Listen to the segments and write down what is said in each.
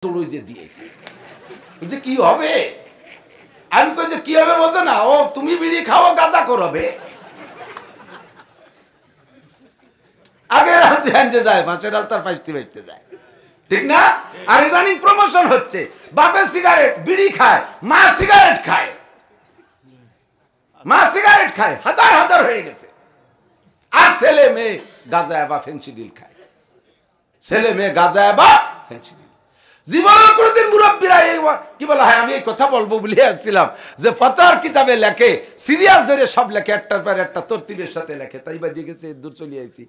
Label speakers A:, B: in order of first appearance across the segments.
A: তোড়ই যে দিয়েছে যে কি হবে, আমি কই যে কি হবে বোঝো না, ও তুমি বিড়ি খাও গাঁজা করবে আগে রাতে আনতে যায় মাছের আলতার ফাইস্তি বেচতে যায়, ঠিক না? আর ইদানিং প্রমোশন হচ্ছে, বাপে সিগারেট বিড়ি খায়, মা সিগারেট খায়, মা সিগারেট খায়, হাজার হাজার হয়ে গেছে। আর ছেলে মেয়ে গাঁজা বা ফেন্সিডিল খায়, ছেলে মেয়ে গাঁজা বা ফেন্সিডিল। জীবনে কোনোদিন মুরব্বীরা কি বলা হয়, আমি এই কথা বলবো বলে আসছিলাম যে ফতোয়ার কিতাবে লেখে, সিরিয়াল ধরে সব লেখে, একটার পর একটা তরতিবের সাথে লেখে, তাই বা দিয়ে গেছে দূর চলে আইছি।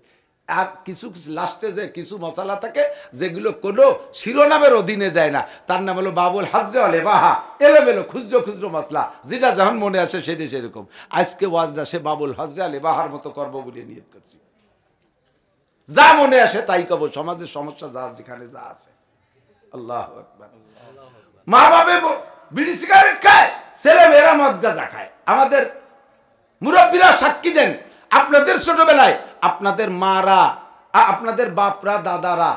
A: আর কিছু লাস্টে যে কিছু মশালা থাকে যেগুলো কোনো শিরোনামের অধীনে দেয় না, তার নাম হলো বাবুল হাজরে আলে বাহা, এলোমেলো খুচরো খুচরো মশলা, যেটা যখন মনে আসে সেটা সেরকম। আজকে ওয়াজটা সে বাবুল হাজরে আলে বাহার মতো করবো বলে নিয়ত করছি, যা মনে আসে তাই কব, সমাজের সমস্যা যা যেখানে যা আছে। আল্লাহু আকবার। মা বাবা বিড়ি সিগারেট খায়, ছেলে মেয়েরা মদ গাঁজা খায়। আমাদের মুরব্বীরা সাক্ষী দেন, আপনাদের ছোটবেলায় আপনাদের মারা, আপনাদের বাপরা দাদারা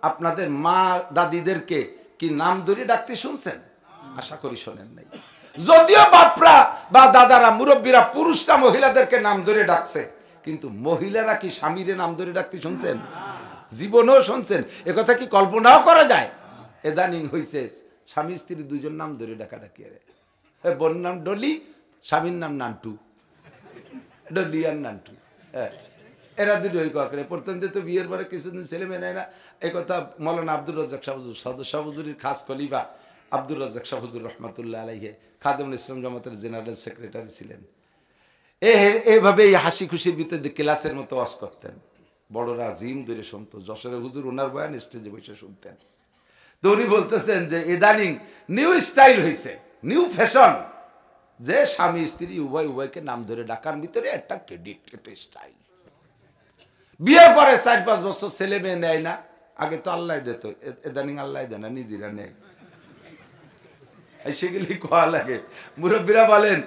A: আপনাদের মা দাদিদেরকে কি নাম ধরে ডাকতে শুনছেন? আশা করি শোনেন নাই। যদিও বাপরা বা দাদারা মুরব্বীরা পুরুষরা মহিলাদেরকে নাম ধরে ডাকছে, কিন্তু মহিলারা কি স্বামীরে নাম ধরে ডাকতে শুনছেন? জীবনেও শুনছেন? একথা কি কল্পনাও করা যায়? এদানিং হইছে স্বামী স্ত্রী দুজন নাম ধরে ডাকাডাকি, আরে বোন নাম ডলি, স্বামীর নাম নান্টু, ডলি আর নান্টু, এরা দুটো ওই করে। প্রথম দিয়ে তো বিয়ের পরে কিছুদিন ছেলে মেয়ে নেয় না, এই কথা মৌলানা আব্দুর রাজ্জাক শাহ হুজুর, সাদু শাহ হুজুরের খাস খলিফা আব্দুর রাজ্জাক শাহ হুজুর রহমাতুল্লাহ আলাইহি খাদেমুল ইসলাম জামাতের জেনারেল সেক্রেটারি ছিলেন। এইভাবে এই হাসি খুশির ভিতরে ক্লাসের মতো ওয়াজ করতেন, বড়রা জিম ধরে শুনতো। যশোরে হুজুর ওনার বয়ান স্টেজে বসে শুনতেন। তো উনি বলতেছেন যে ইদানিং নিউ স্টাইল হয়েছে, নিউ ফ্যাশন, যে স্বামী স্ত্রী উভয় উভয়কে নাম ধরে ডাকার ভিতরে একটা ক্রেডিট, একটা স্টাইল। বিয়ের পরে 4-5 বছর ছেলে মেয়ে নেয় না, আগে তো আল্লাহ দিত, ইদানিং আল্লাহ দেয় না, নিজেরা নেয়। সেগুলি কোয়া লাগে। মুরব্বীরা বলেন,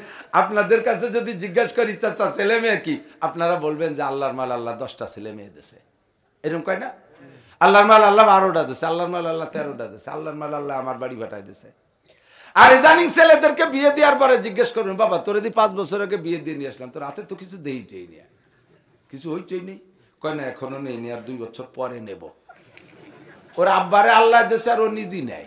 A: আপনাদের কাছে যদি জিজ্ঞাসা করি চাচা ছেলে মেয়ে কি, আপনারা বলবেন যে আল্লাহর মাল আল্লাহ 10টা ছেলে মেয়ে দিছে, এরকম কয় না? আল্লাহর মাল আল্লাহ 12টা দিছে, আল্লাহর মাল আল্লাহ 13টা দিছে, আল্লাহর মাল আল্লাহ আমার বাড়ি ভাটাই দিছে। আর ইদানিং ছেলেদেরকে বিয়ে দেওয়ার পরে জিজ্ঞেস করবেন, বাবা তোরে দি 5 বছর আগে বিয়ে দিয়ে নিয়ে আসলাম, তোর হাতে তো কিছু দেইটেই নেই, কিছু হইতেই নেই। কয় না এখনো নেই, আর 2 বছর পরে নেব। ওর আব্বারে আল্লাহ দেশে আর ও নিজেই নেয়,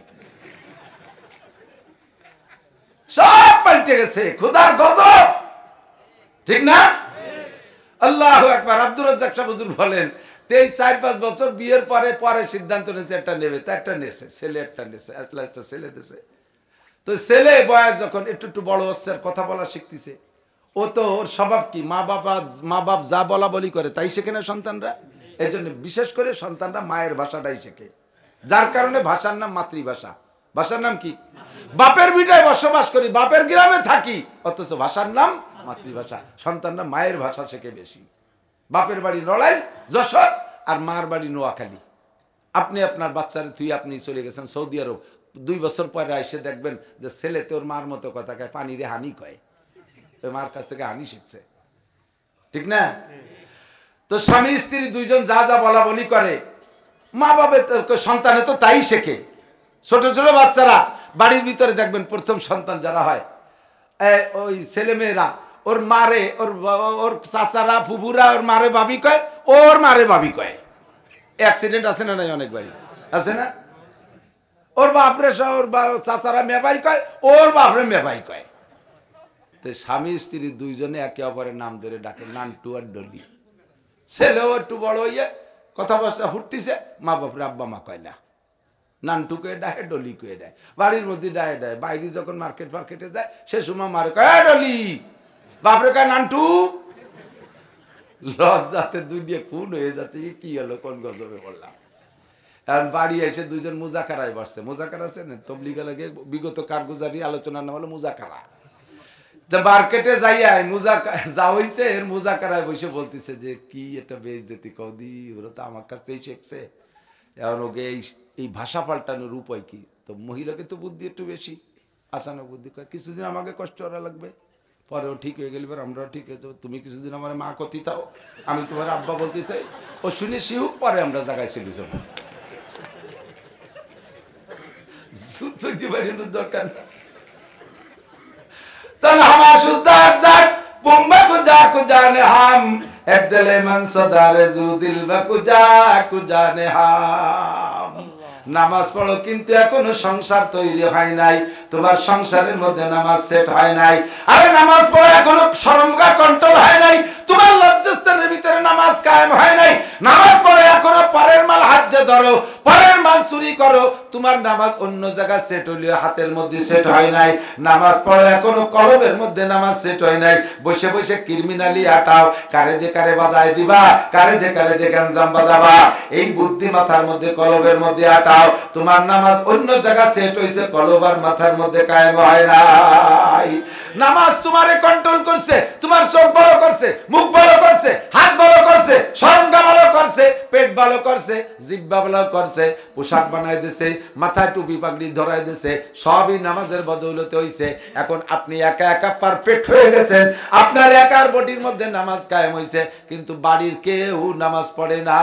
A: সব পাল্টে গেছে, খোদার গজব, ঠিক না? আল্লাহু আকবার। আব্দুর রাজ্জাক শাহ হুজুর বলেন, 4-5 বছর বিয়ের পরে পরে সিদ্ধান্ত নিয়েছে একটা নেবে, তা একটা নেছে, ছেলে একটা নেছে, একটা ছেলে দেশে। তো ছেলে বয়স যখন একটু একটু বড় হচ্ছে, কথা বলা শিখতেছে, ও তো ওর স্বভাব কি, মা বাপ যা বলা বলি করে তাই শেখে না সন্তানরা। এই জন্য বিশেষ করে সন্তানরা মায়ের ভাষাটাই শেখে, যার কারণে ভাষার নাম মাতৃভাষা। ভাষার নাম কি? বাপের ভিটায় বসবাস করি, বাপের গ্রামে থাকি, অথচ ভাষার নাম মাতৃভাষা। সন্তানরা মায়ের ভাষা শেখে বেশি। বাপের বাড়ি নড়াইল যশোর, আর মার বাড়ি নোয়াখালী। আপনি আপনার বাচ্চারে তুই আপনি চলে গেছেন সৌদি আরব, 2 বছর পরে এসে দেখবেন যে ছেলে তোর মার মতো কথা কয়, পানিরে হানি কয়, মার কাছ থেকে হানি শিখছে, ঠিক না? তো স্বামী স্ত্রী দুইজন যা যা বলা বলি করে, মা বাবা সন্তানে তো তাই শেখে। ছোট ছোট বাচ্চারা বাড়ির ভিতরে দেখবেন প্রথম সন্তান যারা হয়, ওই ছেলে মেয়েরা ওর মারে, ওর চাচারা ফুফুরা ওর মারে ভাবি কয়, ওর মারে ভাবি কয়। অ্যাক্সিডেন্ট আছে না নাই? অনেক বাড়ি আছে না? ওর বাপরে ওর চাচারা মেবাই কয়, ওর বাপরে মেবাই কয়। তো স্বামী স্ত্রী দুইজনে একে অপরের নাম ধরে ডাকে, নান্টু আর ডলি। ছেলেও একটু বড় হইয়ে কথা বসা ফুটতিছে, মা বাপরে আব্বা মা কয় না, নান্টু কয়ে ডাহে, ডলি কয়ে দেয়। বাড়ির মধ্যে ডাহে ডায়, বাইরে যখন মার্কেটে যায় সে সময় মারে কয় ডলি, বাপরে কয় নান্টু। লজ্জাতে দুই দিয়ে খুন হয়ে যাচ্ছে, কি হলো, কোন গজবে পড়লাম। এখন বাড়ি এসে দুইজন মুজাকারায় বসছে। মুজাকারা আছে না, তবলিগা লাগে বিগত কারগুজারি আলোচনার নাম হলো মুজাকারা। মার্কেটে যাইয়া যা হইছে এর মুজাকারায় বসে বলতেছে যে কি এটা বেইজ্জতি কৌদি, ওরা তো আমার কাছ থেকেই শিখছে, এখন ওকে এই ভাষা পাল্টানোর উপায় কি? তো মহিলাকে তো বুদ্ধি একটু বেশি, আসানো বুদ্ধি কয় কিছুদিন আমাকে কষ্ট করা লাগবে, পরেও ঠিক হয়ে গেলে আমরাও ঠিক হয়ে যাবো, তুমি কিছুদিন আমার মা কথি থাও, আমি তোমার আব্বা বলতে চাই। ও শুনে শিহুক, পরে আমরা জায়গায় চলে যাবো। সুতোই বাড়ির দরকার না। তাহলে আমার সুদ্দার দাগ পুম্বা কু জানে হাম এক দিলে মান সদারে জু দিল বা কু জানে হাম। নামাজ পড়ো কিন্তু এখনো সংসার তৈরি হয় নাই, তোমার সংসারের মধ্যে নামাজ সেট হয় নাই। আরে নামাজ পড়ো এখনো শরমগা কন্ট্রোল হয় নাই, তোমার লজ্জাস্থানের ভিতরে নামাজ কায়েম হয় নাই। নামাজ পড়ো এখনো পরের মাল হাত দিয়ে ধরো, পরের মাল চুরি করো, তোমার নামাজ অন্য জায়গায় সেট হইলেও হাতের মধ্যে সেট হয় নাই। নামাজ পড়ো এখনো কলবের মধ্যে নামাজ সেট হয় নাই, বসে বসে ক্রিমিনালি আটাও, কারে দে কারে বাদায় দিবা, কারে দে গাঞ্জাম বাদাবা, এই বুদ্ধি মাথার মধ্যে কলবের মধ্যে আটাও। তোমার নামাজ অন্য জায়গা সেট হইছে, কলব আর মাথার মধ্যে কায়েম হয় নাই। নামাজ তোমারে কন্ট্রোল করছে, তোমার চোখ ভালো করছে, মুখ ভালো করছে, হাত ভালো করছে, শরমটা ভালো করছে, পেট ভালো করছে, জিহ্বা ভালো করছে, পোশাক বানাই দিছে, মাথায় টুপি পাগড়ি ধরাই দিছে, সবই নামাজের বদৌলতে হইছে। এখন আপনি একা একা পারফেক্ট হয়ে গেছেন, আপনার একার বডির মধ্যে নামাজ কায়েম হইছে, কিন্তু বাড়ির কেউ নামাজ পড়ে না,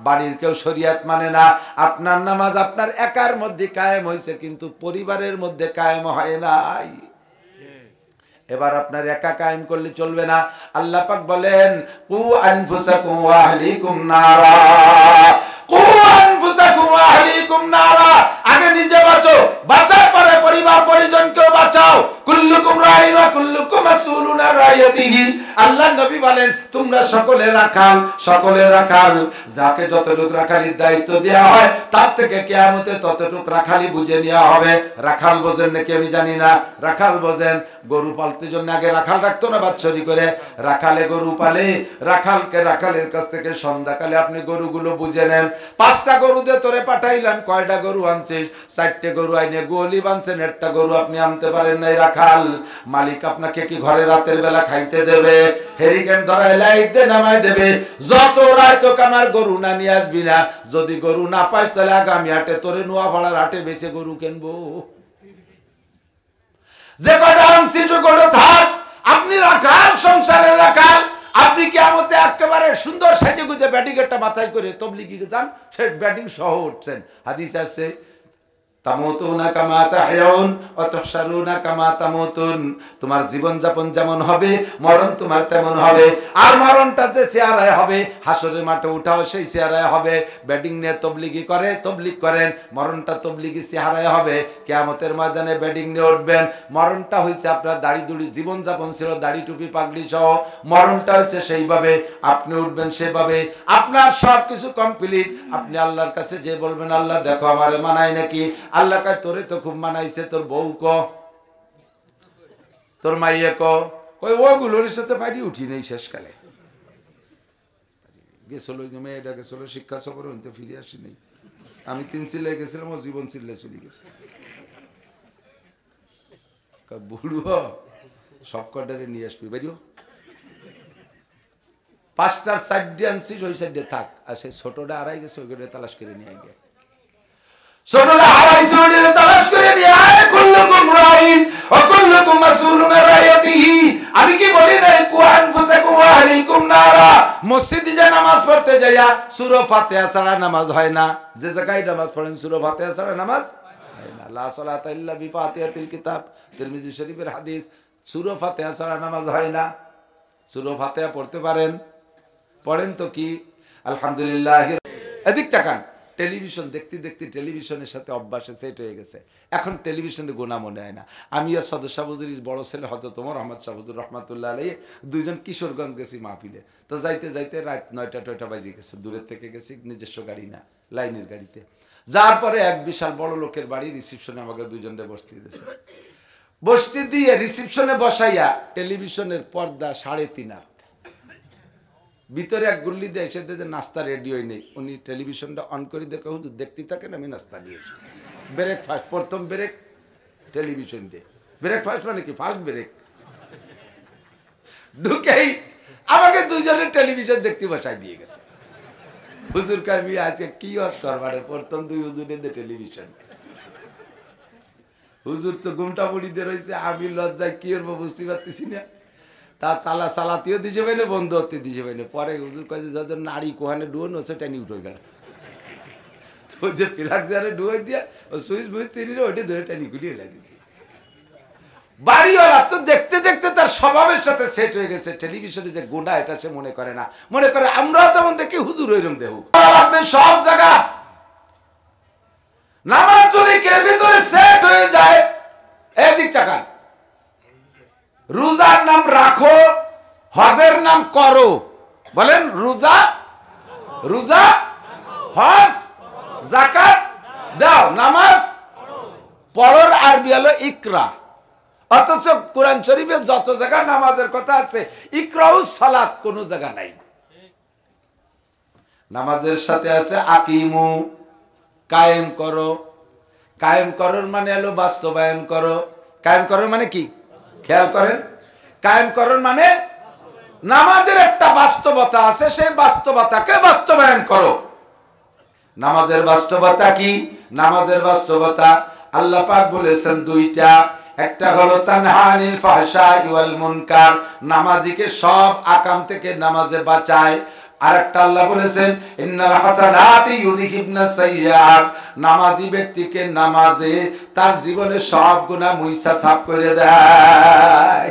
A: বাড়ির কেউ শরীয়ত মানে না। আপনার নামাজ আপনার একার মধ্যে কায়েম হইছে, কিন্তু পরিবারের মধ্যে কায়েম হয় নাই। এবার আপনার একা কায়েম করলে চলবে না। আল্লাহ পাক বলেন কু আনফুসাকুম ওয়া আহলিকুম নারা, কু আনফুসাকুম ওয়া আহলিকুম নারা। আগে নিজে বাঁচো, বাঁচার পরে পরিবার পরিজনকেও বাঁচাও। কুল্লুকুম রাইন ওয়া কুল্লুকুম মাসউলুন আন রাইয়াতিহি। আল্লাহ নবী বলেন তোমরা সকলে রাখাল, সকলে রাখাল। যাকে যতটুকু রাখালির দায়িত্ব দেওয়া হয় তার থেকে কিয়ামতে ততটুকু রাখালি বুঝে নেওয়া হবে। রাখাল বোঝেন নাকি আমি জানি না, রাখাল বোঝেন। গরু পালতে জন্য আগে রাখাল রাখতো না বাচ্চারি করে, রাখালে গরু পালে, রাখালকে রাখালের কাছ থেকে সন্ধ্যাকালে আপনি গরুগুলো বুঝে নেন। 5টা গরু দিয়ে তোরে পাঠাইলাম, কয়টা গরু আনছিস? 4টে গরু আইনে গোলি বানছেন, একটা গরু আপনি আনতে পারেন নাই। রাখাল মালিক আপনাকে কি ঘরে রাতের বেলা খাইতে দেবে? হেরিকেন ধরায় লাইট দিয়ে নামাই দেবে, যত রাত আমার গরু না নিয়ে আসবি না। যদি গরু না পাস তাহলে আগামী হাটে তোরে নোয়া ভাড়ার হাটে বেশি গরু কিনবো। যে কটা আনছি যে কটা থাক। আপনি রাখাল, সংসারে রাখাল। আপনি কিয়ামতে একেবারে সুন্দর সাজে গুজে ব্যাটিংটা মাথায় করে তবলিগে যান, সে ব্যাটিং সহ উঠছেন। হাদিস আছে তামুতুনা কামা তাহয়াউন ওয়া তুহশারুনা কামা তামুতুন। তোমার জীবন যাপন যেমন হবে মরণ তোমার তেমন হবে। আর মরণটা যে চেহারায় হবে, হাসরের মাঠে উঠাও সেই চেহারায় হবে। ব্যাটিং নিয়ে তবলিগি করে, তবলিগ করেন, মরণটা তবলিগি চেহারায় হবে। কিয়ামতের ময়দানে ব্যাটিং নিয়ে উঠবেন, মরণটা হইছে আপনার দাড়ি দুড়ি, জীবন যাপন ছিল দাড়ি টুপি পাগড়ি সহ, মরণটা হইছে সেইভাবে, আপনি উঠবেন সেভাবে। আপনার সব কিছু কমপ্লিট। আপনি আল্লাহর কাছে যে বলবেন আল্লাহ দেখো আমারে মানায় নাকি। আল্লাহ কয় তোরে তো খুব মানাইছে, তোর বউ ক, তোর মাইয়া ক। কই ওগুলোর সাথে পারি উঠি নেই। শেষকালে গেছিল মেয়েটা গেছিল শিক্ষা সফরে, তো ফিরে আসি নেই। আমি 3 চিল্লায় গেছিলাম, ও জীবন চিল্লায় চলে গেছে। বুড়ো সব কটারে নিয়ে আসবি বেরিও। 5টার সাইডে আনছিস, ওই সাইডে থাক। আর সেই ছোটটা হারাই গেছে, ওইখানে তালাশ করে নিয়ে গিয়ে ছোটটা হারাইছে, ওইখানে তালাশ করে নিয়ে আয়। কুল্লুকুম রাইন ওয়া কুল্লুকুম মাসউলুন আন রাইয়াতিহি। আমি কি বলি না কু আনফুসাকুম ওয়া আহলিকুম নারা। মসজিদে যে নামাজ পড়তে যাইয়া সূরা ফাতিহা ছাড়া নামাজ হয় না। যে জায়গায় নামাজ পড়েন সূরা ফাতিহা ছাড়া নামাজ হয় না। লা সালাতা ইল্লা বিফাতিহাতিল কিতাব, তিরমিজি শরীফের হাদিস। সূরা ফাতিহা ছাড়া নামাজ হয় না। সূরা ফাতিহা পড়তে পারেন? পড়েন তো কি? আলহামদুলিল্লাহ। এদিক তাকান। টেলিভিশন দেখতে দেখতে টেলিভিশনের সাথে অভ্যাসে সেট হয়ে গেছে। এখন টেলিভিশনের গুণা মনে হয় না। আমি আর সদর শাহবুজুরির বড় ছেলে হযরত ওমর আহমদ শাহবুজুর রহমাতুল্লাহ আলাইহি দুইজন কিশোরগঞ্জ গেছি মাহফিলে। তো যাইতে যাইতে রাত 9টা বাজে গেছে। দূরের থেকে গেছি, নিজস্ব গাড়ি না, লাইনের গাড়িতে। যার পরে এক বিশাল বড় লোকের বাড়ি রিসিপশনে আমাকে দুইজনে বসতে দিয়েছে। বসতে দিয়ে রিসিপশনে বসাইয়া টেলিভিশনের পর্দা 3.5 হাত ভিতরে এক গুল্লি দিয়ে এসে যে নাস্তা রেডি হয় নেই। উনি টেলিভিশনটা অন করে দেখে হুজুর দেখতে থাকেন, আমি নাস্তা দিয়েছি। ব্রেকফাস্ট, প্রথম ব্রেক টেলিভিশন দিয়ে। ব্রেকফাস্ট মানে কি? First break. ঢুকেই আমাকে দুজনের টেলিভিশন দেখতে বসাই দিয়ে গেছে। হুজুর কামি আজকে কি ওয়াজ করবার, প্রথম 2 হুজুরের টেলিভিশন। হুজুর তো ঘুমটা বুড়িতে রয়েছে, আমি লজ্জায় কি করবো বুঝতে পারতেছি না। তা তালা সালাতিও দিছে পাইলে, বন্ধু হতে দিছে পাইলে। পরে হুজুর কাছে যাদের নারী কোহানে ডুয়োন সেটা নিয়ে উঠে গেল। তো ওই যে প্লাগ জারে ডুবাই দিয়া ও সুইচ বুইচ চিনি ওইটা ধরে টানি গুলিয়ে লাগিয়েছি। বাড়িওয়ালা তো দেখতে দেখতে তার স্বভাবের সাথে সেট হয়ে গেছে। টেলিভিশনে যে গুণা এটা সে মনে করে না, মনে করে আমরা যেমন দেখি হুজুর ওইরকম দেহ। আপনি সব জায়গা নামাজ যদি এর ভিতরে সেট হয়ে যায়, এদিক তাকান। রোজার নাম রাখো, হজের নাম করো। বলেন রোজা, রোজা, হজ, যাকাত দাও, নামাজ পড়ার আরবি হলো ইকরা। অথচ কোরআন শরীফে যত জায়গা নামাজের কথা আছে, ইকরাউস সালাত কোন জায়গা নাই। নামাজের সাথে আছে আকিমু, কায়েম করো। কায়েম করার মানে হলো বাস্তবায়ন করো। কায়েম করার মানে কি খেয়াল করেন, কায়েম করার মানে নামাজের একটা বাস্তবতা আছে, সেই বাস্তবতাকে বাস্তবায়ন করো। নামাজের বাস্তবতা কি? নামাজের বাস্তবতা আল্লাহ পাক বলেছেন দুইটা। একটা হলো তানহা আনিল ফাহশাই ওয়াল মুনকার, নামাজিকে সব আকাম থেকে নামাজে বাঁচায়। আরেকটা আল্লাহ বলেছেন ইন্নাল হাসানাতি ইউযহিবনাস সাইয়্যাত, নামাজি ব্যক্তিকে নামাজে তার জীবনে সব গুনাহ মুইসা সাফ করে দেয়।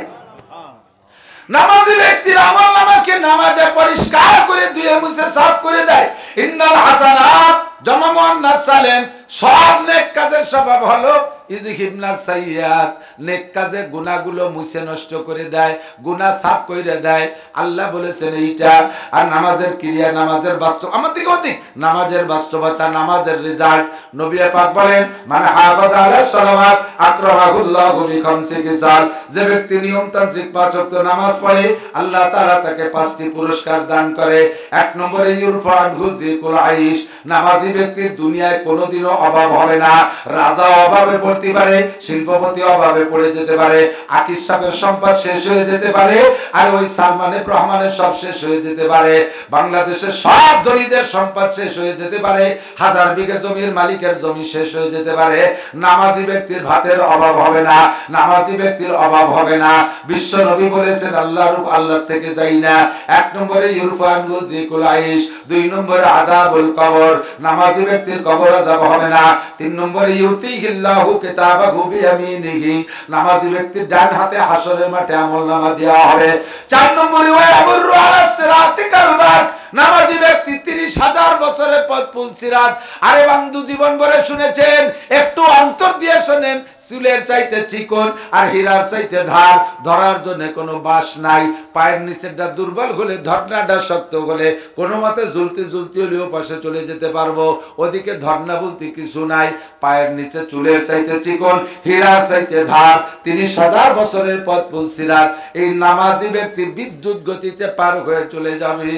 A: নামাজি ব্যক্তির আমলনামাকে নামাজে পরিষ্কার করে ধুয়ে মুছে সাফ করে দেয়। ইন্নাল হাসানাত জামা মুআন্নাস সালেম, সব নেক কাজের স্বভাব হলো ইউযহিবনাস সাইয়্যাত, নেক কাজে গুনাহগুলো মুছে নষ্ট করে দেয়, গুনাহ সাফ করে দেয়। আল্লাহ বলেছেন এইটা। আর নামাজের ক্রিয়া, নামাজের বাস্তব, আমার দিকে ওদিক, নামাজের বাস্তবতা, নামাজের রেজাল্ট। নবী পাক বলেন মান হাফাজা আলাস সালাওয়াত আকরামাহুল্লাহু বিখামসি খিসাল, যে ব্যক্তি নিয়মতান্ত্রিক 5 ওয়াক্ত নামাজ পড়ে আল্লাহ তাআলা তাকে 5টি পুরস্কার দান করে। 1 নম্বরে ইউরফা আনহু যিকুল আইশ, নামাজি ব্যক্তির দুনিয়ায় কোনোদিনও অভাব হবে না। রাজা অভাবে পড়তে পারে, শিল্পপতি অভাবে পড়ে যেতে পারে, আকিস সাহেবের সম্পদ শেষ হয়ে যেতে পারে, আর ওই সালমানের রহমানের সব শেষ হয়ে যেতে পারে, বাংলাদেশের সব ধনীদের সম্পদ শেষ হয়ে যেতে পারে, 1000 বিঘা জমির মালিকের জমি শেষ হয়ে যেতে পারে। নামাজি ব্যক্তির ভাতের অভাব হবে না, নামাজি ব্যক্তির অভাব হবে না। বিশ্ব নবী বলেছেন আল্লাহর আল্লাহ থেকে যাই না। 1 নম্বরে ইরফান যিকুল আইশ, 2 নম্বরে আযাবুল কবর, নামাজি ব্যক্তির কবর আযাব হবে না। 3 নম্বরে ইউতিহিল্লাহু কিতাবাহু বিয়ামিনিহি, নামাজি ব্যক্তির ডান হাতে হাসরের মাঠে আমলনামা দেওয়া হবে। 4 নম্বরে ওয়া আবরু আলা সিরাতি কালবাক, নামাজি ব্যক্তি 30,000 বছরের পথ পুল সিরাত। আরে বন্ধু জীবন ভরে শুনেছেন, একটু অন্তর দিয়ে শুনেন, চুলের চাইতে চিকন আর হীরার চাইতে ধার, ধরার জন্য কোনো বাস নাই। পায়ের নিচেরটা দুর্বল হলে, ধর্নাটা শক্ত হলে কোনো মতে ঝুলতে ঝুলতে হলেও পাশে চলে যেতে পারবো। ওদিকে ধর্না বলতে কিছু নাই। পায়ের নিচে চুলের চাইতে চিকন, হীরার চাইতে ধার, 30,000 বছরের পথ পুল সিরাত। এই নামাজি ব্যক্তি বিদ্যুৎ গতিতে পার হয়ে চলে যাবে।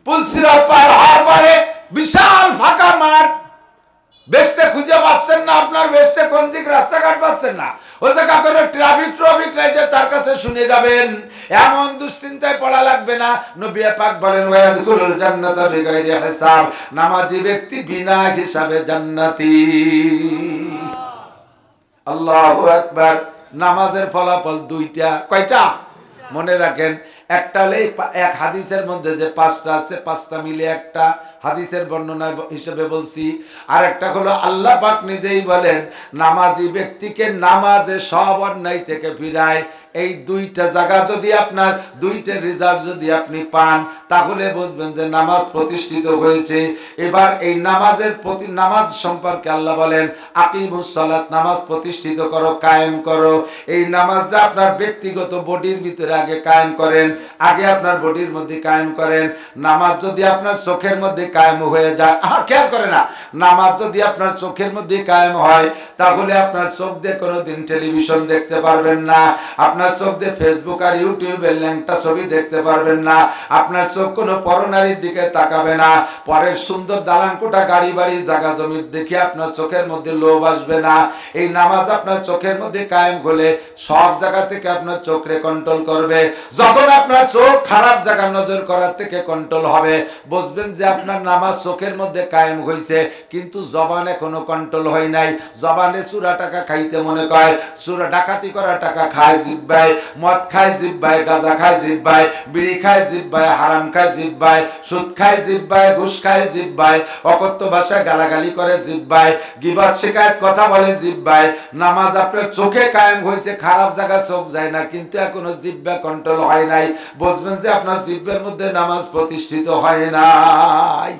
A: পুল সিরাত পার হওয়ার পরে বিশাল ফাঁকা মাঠ, বেস্টে খুঁজে পাচ্ছেন না, আপনার বেস্টে কোন দিক রাস্তাঘাট পাচ্ছেন না, ওই জায়গা করে ট্রাফিক লাইটে তার কাছে শুনে যাবেন। এমন দুশ্চিন্তায় পড়া লাগবে না। নবী পাক বলেন ওয়ায়াদখুলুল জান্নাতা বিগাইরি হিসাব, নামাজি ব্যক্তি বিনা হিসাবে জান্নাতি। আল্লাহু আকবার। নামাজের ফলাফল 2টা। কয়টা? মনে রাখেন। একটা হলে এক হাদিসের মধ্যে যে 5টা আছে, 5টা মিলে একটা হাদিসের বর্ণনা হিসেবে বলছি। আর একটা হলো আল্লাহ পাক নিজেই বলেন নামাজি ব্যক্তিকে নামাজে সব অন্যায় থেকে ফিরায়। এই 2টা জায়গা যদি আপনার, 2টা রেজাল্ট যদি আপনি পান, তাহলে বুঝবেন যে নামাজ প্রতিষ্ঠিত হয়েছে। এবার এই নামাজের প্রতি, নামাজ সম্পর্কে আল্লাহ বলেন আকিমুস সালাত, নামাজ প্রতিষ্ঠিত করো, কায়েম করো। এই নামাজটা আপনার ব্যক্তিগত বডির ভিতরে আগে কায়েম করেন, আগে আপনার বডির মধ্যে কায়েম করেন। নামাজ যদি আপনার চোখের মধ্যে কায়েম হয়ে যায়, খেয়াল করে না, নামাজ যদি আপনার চোখের মধ্যে কায়েম হয়, তাহলে আপনার চোখ দিয়ে কোনোদিন টেলিভিশন দেখতে পারবেন না, আপনার চোখ দিয়ে ফেসবুক আর ইউটিউবের ল্যাংটা ছবি দেখতে পারবেন না, আপনার চোখ কোনো পরনারীর দিকে তাকাবে না, পরের সুন্দর দালান কোঠা, গাড়ি বাড়ি, জায়গা জমির দেখে আপনার চোখের মধ্যে লোভ আসবে না। এই নামাজ আপনার চোখের মধ্যে কায়েম হলে সব জায়গা থেকে আপনার চোখরে কন্ট্রোল করবে। যখন আপনি আপনার চোখ খারাপ জায়গা নজর করার থেকে কন্ট্রোল হবে। বুঝবেন যে আপনার নামাজ চোখের মধ্যে কায়েম হয়েছে, কিন্তু জবান এখনো কন্ট্রোল হয় নাই। জবানে চুরা টাকা খাইতে মনে করে, চুরা ডাকাতি করা টাকা খায় জিহ্বায়, মদ খায় জিহ্বায়, গাঁজা খায় জিহ্বায়, বিড়ি খায় জিহ্বায়, হারাম খায় জিহ্বায়, সুদ খায় জিহ্বায়, ঘুষ খায় জিহ্বায়, অকথ্য ভাষায় গালাগালি করে জিহ্বায়, গীবত শিকায়ত কথা বলে জিহ্বায়। নামাজ আপনার চোখে কায়েম হয়েছে, খারাপ জায়গা চোখ যায় না, কিন্তু এখনো জিহ্বা কন্ট্রোল হয় নাই। বুঝবেন যে আপনার জিহ্বার মধ্যে নামাজ প্রতিষ্ঠিত হয় নাই।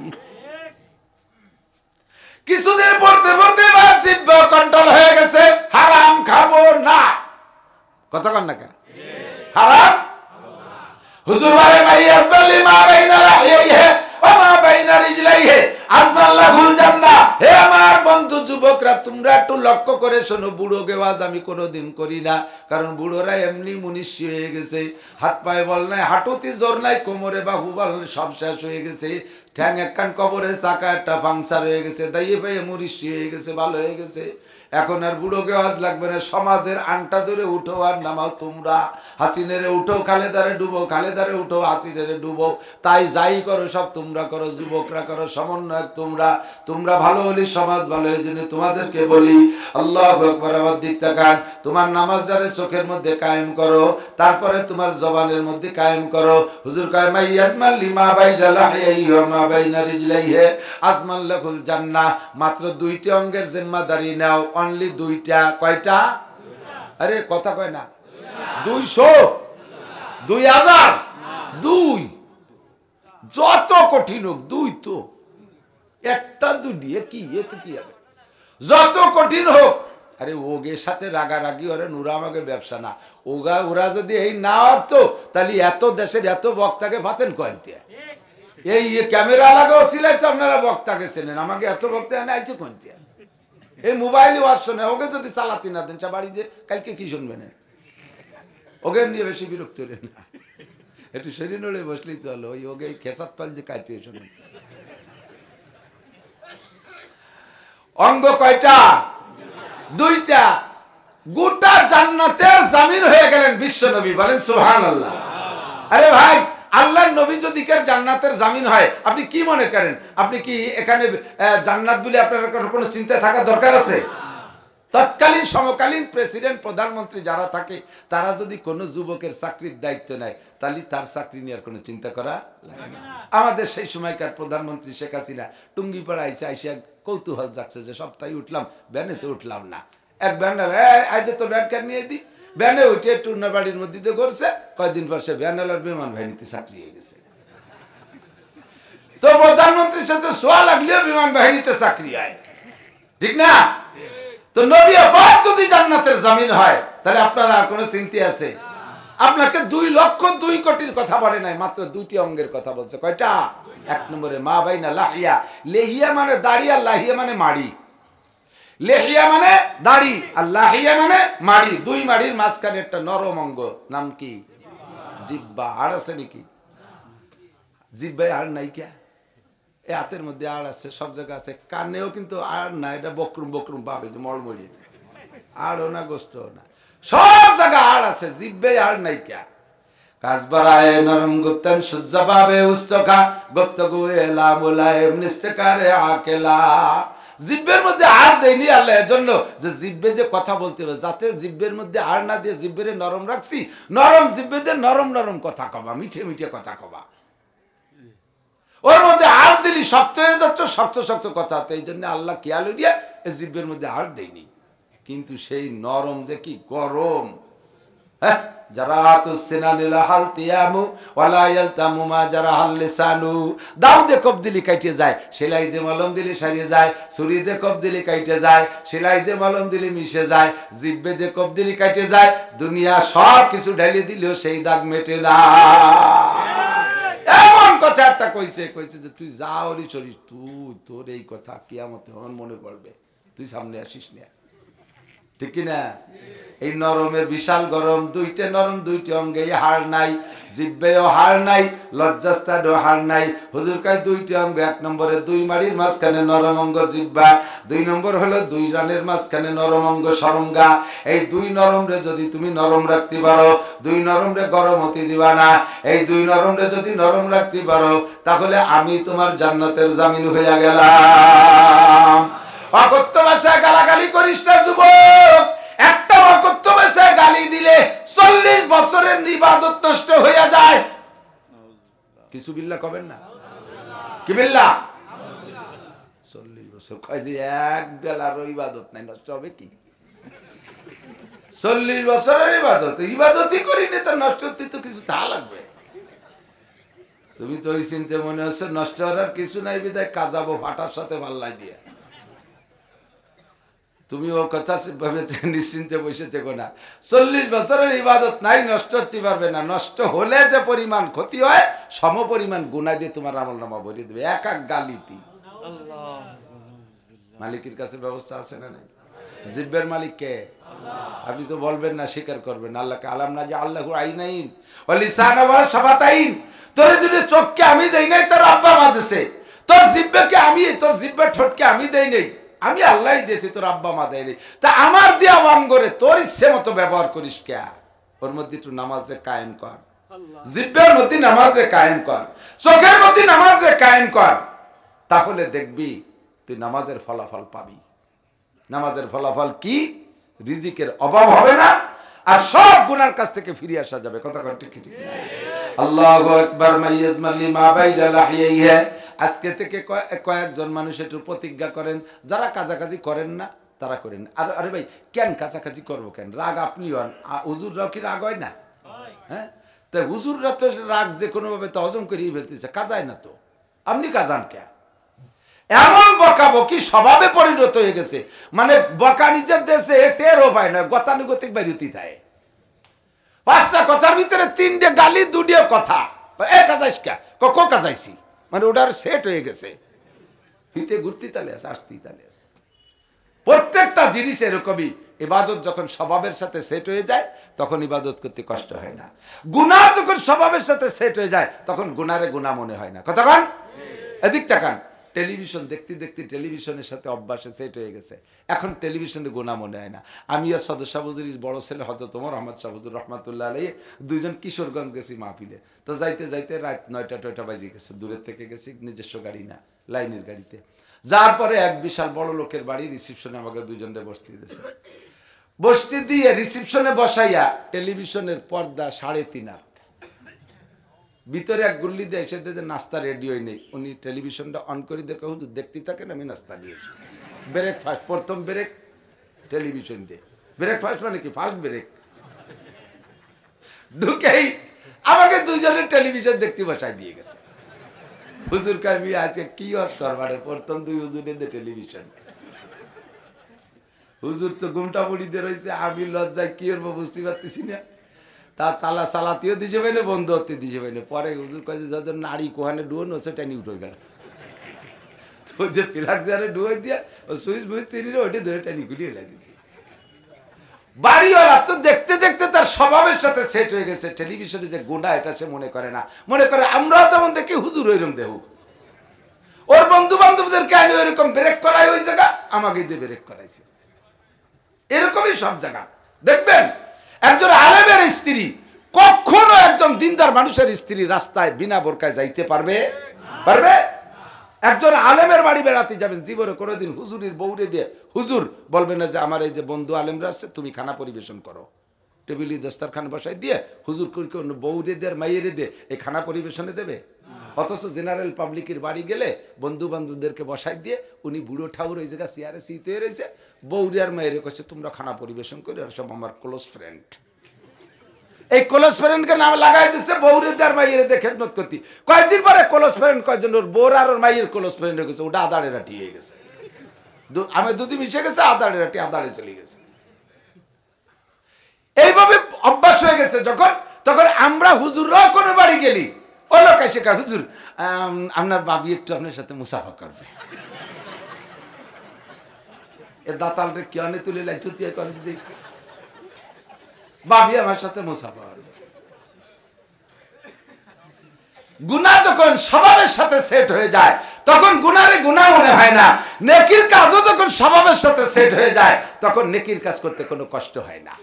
A: কিছুদিন পড়তে পড়তে জিহ্বা কন্ট্রোল হয়ে গেছে, হারাম খাবো না। কথা কন না কেন? হারাম হুজুর বলে মাইয়াত বলি মা বাইনা লাহিহি ওয়া মা বাইনা রিজলাইহি আজমাল্লাহুল জান্নাহ। হে আমার বন্ধু যুবকরা, তোমরা একটু লক্ষ্য করে শোনো। বুড়ো গেওয়াজ আমি কোনোদিন করি না, কারণ বুড়োরা এমনি মুনিশি হয়ে গেছে। হাত পায়ে বল নাই, হাঁটুতে জোর নাই, কোমরে বাহু বল সব শেষ হয়ে গেছে। ঠ্যাং একখান কবরে, চাকা একটা পাংচার হয়ে গেছে, দাইয়ে পায়ে মুনিশি হয়ে গেছে, ভালো হয়ে গেছে। এখন আর বুড়ো গেওয়াজ লাগবে না। সমাজের আনটা ধরে উঠো আর নামাও তোমরা। হাসিনেরে উঠো, খালেদারে ডুবো, খালেদারে উঠো, হাসিনেরে ডুবো। তাই যাই করো সব তোমরা করো, যুবকরা করো, সমন্বয়ক তোমরা। তোমরা ভালো হলে সমাজ ভালো। এই জন্য তোমাদেরকে বলি, আল্লাহু আকবার, আমার দিক তাকান। তোমার নামাজটারে চোখের মধ্যে কায়েম করো, তারপরে তোমার জবানের মধ্যে কায়েম করো। হুজুর কয় মাইয়াজমাল লিমা বাইনা লাহিহি ওয়া মা বাইনা রিজলাইহি আজমাল্লাহুল জান্নাহ। মাত্র দুইটা অঙ্গের জিম্মাদারি নাও, অনলি দুইটা। কয়টা? আরে কথা কয় না। 200, 2000, 2। যত কঠিন হোক, 2 তো একটা দুডিয়ে কি এতে কি হবে? যত কঠিন হোক, আরে ওগের সাথে রাগারাগি ওরে নুরা আমাকে ব্যবসা না। ওরা যদি এই না হতো, তাহলে এত দেশের এত বক্তাকে পাতেন কয়তে? এই ক্যামেরা লাগাও ছিলেন তো আপনারা বক্তাকে ছিলেন, আমাকে এত বক্তা এনে আইছে কয়তে? এই মোবাইলে ওয়াজ শোনে, ওকে যদি চালাতে না দেন বাড়ি যে কালকে কি শুনবেন? ওকে নিয়ে বেশি বিরক্ত হলেন না, একটু শরীর নড়ে বসলেই তো হলো। ওই ওকে খেসার তল যে কাইতে শোনেন। অঙ্গ কয়টা? 2টা। গোটা জান্নাতের জামিন হয়ে গেলেন বিশ্ব নবী, বলেন সুবহানাল্লাহ। আরে ভাই, আল্লাহর নবী যদি কেন জান্নাতের জামিন হয়, আপনি কি মনে করেন? আপনি কি এখানে জান্নাত বলে আপনার কোনো চিন্তা থাকা দরকার আছে? তৎকালীন সমকালীন প্রেসিডেন্ট, প্রধানমন্ত্রী যারা থাকে, তারা যদি কোনো যুবকের চাকরির দায়িত্ব নেয়, তাহলে তার চাকরি নেওয়ার কোনো চিন্তা করা লাগে না। আমাদের সেই সময়কার প্রধানমন্ত্রী শেখ হাসিনা টুঙ্গিপাড়া আইসে আইসে কৌতূহল যাচ্ছে যে সপ্তাহে উঠলাম, ব্যানে তো উঠলাম না। এক ব্যানার আইতে তো ব্যান কার্ড নিয়ে দিই, ব্যানে উঠে টুর্নাবাড়ির মধ্যে তো করছে। কয়েকদিন পর সে ব্যানালার বিমান বাহিনীতে চাকরি হয়ে গেছে। তো প্রধানমন্ত্রীর সাথে সোয়া লাগলেও বিমান বাহিনীতে চাকরি হয়, ঠিক না? তো নবী পাক যদি জান্নাতের জামিন হয়, তাহলে আপনারা কোনো চিন্তা আছে? আপনাকে 2,02 কোটির কথা বলে নাই, মাত্র 2টি অঙ্গের কথা বলছে। কয়টা? 1 নম্বরে মা বাইনা লাহিয়া। লেহিয়া মানে দাড়ি, আর লাহিয়া মানে মাড়ি। লেহিয়া মানে দাড়ি, আর লাহিয়া মানে মাড়ি। 2 মাড়ির মাঝখানে একটা নরম অঙ্গ, নাম কি? জিহ্বা। আর আছে নাকি? জিহ্বায় আর নাই কে? এই হাতের মধ্যে আড় আছে, সব জায়গায় আছে। কানেও কিন্তু আড় না, এটা বকরুম বকরুম পাবে, মলমরি। আড়ও না, গোস্তও না, সব জায়গায় আড় আছে, জিহ্বে আড় নাই কে? কাজবারায় নরম গুপ্তন সুজ্জাবে উস্তকা গুপ্ত গুয়েলা মুলায়েম নিস্তকারে আকেলা। জিহ্বের মধ্যে আড় দেয়নি আল্লাহ এর জন্য যে জিহ্বে যে কথা বলতে হবে, যাতে জিহ্বের মধ্যে আড় না দিয়ে জিহ্বের নরম রাখছি। নরম জিহ্বে দিয়ে নরম নরম কথা কবা, মিঠে মিঠে কথা কবা। ওর মধ্যে আর দিলি শক্ত হয়ে যাচ্ছ, শক্ত শক্ত কথা। এই জন্য আল্লাহ খেয়াল দিয়ে এই জিভের মধ্যে আর দেয়নি, কিন্তু সেই নরম যে কি গরম। হ্যাঁ, যারা দাও দে কব দিলি কাইটে যায়, সেলাই দে মলম দিলি সারিয়ে যায়, ছুরি দে কব দিলি কাইটে যায়, সেলাই দে মলম দিলি মিশে যায়, জিভে দে কব দিলি কাইটে যায়। দুনিয়া সব কিছু ঢালিয়ে দিলেও সেই দাগ মেটে না। এমন কথা একটা কইছে যে তুই যা ওরি চলিস, তুই তোর এই কথা কিয়ামতে আমার মনে পড়বে, তুই সামনে আসিস না। ঠিক কিনা? এই নরমের বিশাল গরম, দুইটা নরম, দুইটি অঙ্গে হাড় নাই, জিব্বেও হাড় নাই, লজ্জাস্থানেও হাড় নাই। হুজুর কয় দুইটি অঙ্গ, এক নম্বরে দুই মাড়ির মাঝখানে নরম অঙ্গ জিব্বা, দুই নম্বর হলো দুই রানের মাঝখানে নরম অঙ্গ সরঙ্গা। এই দুই নরমরে যদি তুমি নরম রাখতে পারো, দুই নরমরে গরম হতে দিবা না, এই দুই নরমরে যদি নরম রাখতে পারো, তাহলে আমি তোমার জান্নাতের জামিন হইয়া গেলাম। অকথ্য ভাষায় গালাগালি করিস না যুবক, একটা অকথ্য ভাষায় গালি দিলে 40 বছরের ইবাদত নষ্ট হয়ে যায়। কিছু বিল্লাহ কবেন না? কি বিল্লাহ? 40 বছর কয় যে এক বেলার ইবাদত নাই, নষ্ট হবে কি? 40 বছরের ইবাদত, ইবাদতই করিনি তো নষ্ট হতে তো কিছু তা লাগবে। তুমি তো ওই চিন্তা মনে হচ্ছে নষ্ট হওয়ার কিছু নাই, বিদায় কাজাবো ফাটার সাথে পাল্লাই দিয়ে। তুমি ও কথা নিশ্চিন্তে বসে থেকো না। 40 বছরের ইবাদত নাই, নষ্ট হতে পারবে না। নষ্ট হলে যে পরিমাণ ক্ষতি হয়, সম পরিমাণ গুনাহ দিয়ে তোমার আমলনামা ভরিয়ে দেবে এক এক গালিতে। মালিকের কাছে ব্যবস্থা আছে না নাই? জিব্বের মালিক কে? আপনি তো বলবেন না, স্বীকার করবেন আল্লাহকে। আলাম না যে আল্লাহু আইনাইন ওয়া লিসানা ওয়া শাফাতাইন, তোর দুটো চোখকে আমি দেই নাই, তোর আব্বা মা দিয়েছে। তোর জিব্বাকে আমি, তোর জিব্বার ঠোঁটকে আমি দেই নাই, আমি আল্লাহই দিয়েছি, তোর আব্বা মা দেয়নি। তা আমার দেয়া অঙ্গরে তোর ইচ্ছে মতো ব্যবহার করিস কে? ওর মধ্যে একটু নামাজরে কায়েম কর, জিব্বের মধ্যে নামাজরে কায়েম কর, চোখের মধ্যে নামাজরে কায়েম কর, তাহলে দেখবি তুই নামাজের ফলাফল পাবি। নামাজের ফলাফল কি? রিজিকের অভাব হবে না, আর সব গুনার কাছ থেকে ফিরে আসা যাবে। কথা কর ঠিক ঠিক? আল্লাহু আকবার। মাইয়াজমাল লিমা বাইনা লাহিয়াইহি। আজকে থেকে কয়েকজন মানুষ একটু প্রতিজ্ঞা করেন, যারা কাজাকাজি করেন না তারা করেন। আর আরে ভাই কেন কাজাকাজি করবো কেন? রাগ আপনি হন, হুজুররাও কি রাগ হয় না? হ্যাঁ, তাই হুজুররা তো রাগ যে কোনোভাবে তো হজম করিয়ে ফেলতেছে, কাজায় না তো, আপনি কাজান কে? এমন বকাবকি স্বভাবে পরিণত হয়ে গেছে, মানে বকা নিজের দেশে টেরও পায় না, গতানুগতিক বাড়িতে দেয়। 5টা কথার ভিতরে 3টে গালি, 2টে কথা। এ কাজাইস কে? কখন কাজাইছি, মানে ওটার সেট হয়ে গেছে। হিতে ঘুরতে তালে আছে, আসতেই তালে আছে। প্রত্যেকটা জিনিস এরকমই। ইবাদত যখন স্বভাবের সাথে সেট হয়ে যায়, তখন ইবাদত করতে কষ্ট হয় না। গুনাহ যখন স্বভাবের সাথে সেট হয়ে যায়, তখন গুনারে গুনাহ মনে হয় না। কতক্ষণ এদিক তাকান। টেলিভিশন দেখতে দেখতে টেলিভিশনের সাথে অভ্যাসে সেট হয়ে গেছে, এখন টেলিভিশনে গুনাহ মনে হয় না। আমি আর সদর শাহ হুজুরির বড় ছেলে হযরত ওমর আহমদ শাহ হুজুর রহমাতুল্লাহ আলাইহি দুইজন কিশোরগঞ্জ গেছি মাহফিলে। তো যাইতে যাইতে রাত 9টা বাজে গেছে, দূরের থেকে গেছি, নিজস্ব গাড়ি না, লাইনের গাড়িতে। যার পরে এক বিশাল বড় লোকের বাড়ি, রিসিপশনে আমাকে দুইজনে বসতে দিয়েছে। বসতে দিয়ে রিসিপশনে বসাইয়া টেলিভিশনের পর্দা 3.5 হাত, ভিতরে এক গুল্লি দিয়ে এসে যে নাস্তা রেডি হয়ে নেই। উনি টেলিভিশনটা অন করে দেখে হুজুর দেখতে থাকেন, আমি নাস্তা দিয়েছি। ব্রেকফাস্ট, প্রথম ব্রেক টেলিভিশন দিয়ে। ব্রেকফাস্ট মানে কি? First break. ঢুকেই আমাকে দুইজনের টেলিভিশন দেখতে বসাই দিয়ে গেছে। হুজুর কামি আজকে কি ওয়াজ করবারে, প্রথম 2 হুজুরের টেলিভিশন। হুজুর তো ঘুমটা বুড়িতে রয়েছে, আমি লজ্জায় কি করবো বুঝতে পারতেছি না। তা তালা সালাতিও দিছে পাইলে, বন্ধ হতে দিছে পাইলে। পরে হুজুর কাছে যাদের নারী কোহানে ডুয়োন ওসে টানি উঠে গেল। তো যে প্লাগ জারে ডুয়াই দিয়া ও সুইচ বুইচ চিনি ওইটা ধরে টানি গুলিয়ে এলাই দিছি। বাড়িওয়ালা তো দেখতে দেখতে তার স্বভাবের সাথে সেট হয়ে গেছে। টেলিভিশনে যে গুনাহ এটা সে মনে করে না, মনে করে আমরাও যেমন দেখি হুজুর ওইরকম দেহ। ওর বন্ধু বান্ধবদেরকে আনি ওইরকম ব্রেক করাই, ওই জায়গা আমাকে দিয়ে ব্রেক করাইছে। এরকমই সব জায়গা দেখবেন। একজন আলেমের স্ত্রী কখনো একজন দিনদার মানুষের স্ত্রী রাস্তায় বিনা বোরকায় যাইতে পারবে? পারবে? একজন আলেমের বাড়ি বেড়াতে যাবেন, জীবনে কোনোদিন হুজুরের বউরে দিয়ে হুজুর বলবেন না যে আমার এই যে বন্ধু আলেমরা আছে, তুমি খানা পরিবেশন করো। টেবিলি দস্তারখান বসাই দিয়ে হুজুর অন্য বউরে দিয়ে মাইয়েরে দিয়ে এই খানা পরিবেশনে দেবে? অথচ জেনারেল পাবলিকের বাড়ি গেলে বন্ধু বান্ধবদেরকে বসাই দিয়ে উনি বুড়ো ঠাউর ওই জায়গায় চেয়ারে শীতে রয়েছে, বউরে আর মায়েরে কাছে তোমরা খানা পরিবেশন করে, আর সব আমার ক্লোজ ফ্রেন্ড। এই ক্লোজ ফ্রেন্ডকে নাম লাগাই দিচ্ছে বউরে আর মাইয়ের দিয়ে খেদমত করতে। কয়েকদিন পরে ক্লোজ ফ্রেন্ড কয়েকজন ওর বোর আর ওর মাইয়ের ক্লোজ ফ্রেন্ড হয়ে গেছে, ওটা আদাড়ে রাটি হয়ে গেছে। আমি দুধি মিশে গেছে, আদাড়ে রাটি আদাড়ে চলে গেছে। এইভাবে অভ্যাস হয়ে গেছে যখন, তখন আমরা হুজুররাও কোনো বাড়ি গেলি ও লোক এসে কা হুজুর আপনার বাবি একটু আপনার সাথে মুসাফা করবে। এ দাতাল রে কেন তুলে লাই চুতিয়া করে দিদি ভাবি আমার সাথে মুসাফা গুনাহ যখন স্বভাবের সাথে সেট হয়ে যায় তখন গুনারে গুনাহ মনে হয় না, নেকির কাজও যখন স্বভাবের সাথে সেট হয়ে যায় তখন নেকির কাজ করতে কোনো কষ্ট হয় না।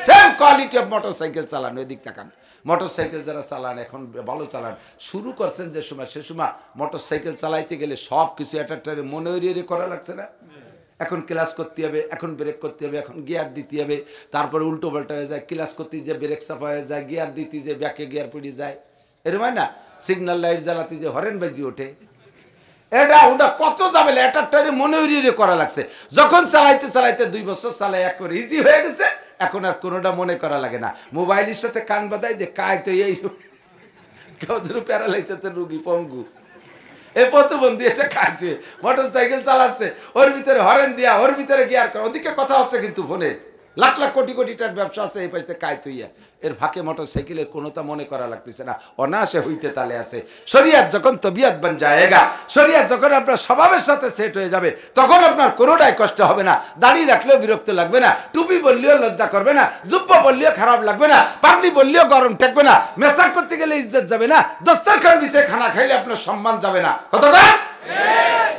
A: সেম কোয়ালিটি অফ মোটরসাইকেল চালানো, এদিক তাকান, মোটরসাইকেল যারা চালান এখন ভালো চালান, শুরু করছেন যে সময় সে সময় মোটরসাইকেল চালাইতে গেলে সব কিছু একটা মনে হইয়ে করা লাগছে না। এখন ক্লাস করতে হবে, এখন ব্রেক করতে হবে, এখন গিয়ার দিতে হবে, তারপরে উল্টো পাল্টা হয়ে যায়, ক্লাস করতে যে ব্রেক চাপা হয়ে যায়, গিয়ার দিতে যে ব্যাকে গিয়ার পড়ে যায়, এরকম হয় না? সিগন্যাল লাইট জ্বালাতে যে হরেন বাজি ওঠে, এটা ওটা কত যাবে একটা মনে হইয়ে করা লাগছে। যখন চালাইতে চালাইতে 2 বছর চালাই এক করে ইজি হয়ে গেছে, এখন আর কোনোটা মনে করা লাগে না। মোবাইলের সাথে কান বাদাই যে কায় তো এই কেউ প্যারালাইসিসের রুগী পঙ্গু, এ প্রতিবন্ধী এটা কাটছে, মোটরসাইকেল চালাচ্ছে, ওর ভিতরে হরেন দিয়া, ওর ভিতরে গিয়ার করে, ওদিকে কথা হচ্ছে কিন্তু ফোনে লাখ লাখ কোটি কোটি টাকার ব্যবসা আছে, এই পাশে কায় তুইয়া, এর ফাঁকে মোটরসাইকেলের কোনোটা মনে করা লাগতেছে না, অনায়াসে হইতে তালে আছে। শরিয়াত যখন তবিয়ত বান যায়গা, শরিয়াত যখন আপনার স্বভাবের সাথে সেট হয়ে যাবে তখন আপনার কোনোটাই কষ্ট হবে না। দাড়ি রাখলেও বিরক্ত লাগবে না, টুপি বললেও লজ্জা করবে না, জুব্বা বললেও খারাপ লাগবে না, পাগড়ি বললেও গরম ঠেকবে না, মেসাক করতে গেলে ইজ্জত যাবে না, দস্তরখান বিছিয়ে খানা খাইলে আপনার সম্মান যাবে না। কতক্ষণ?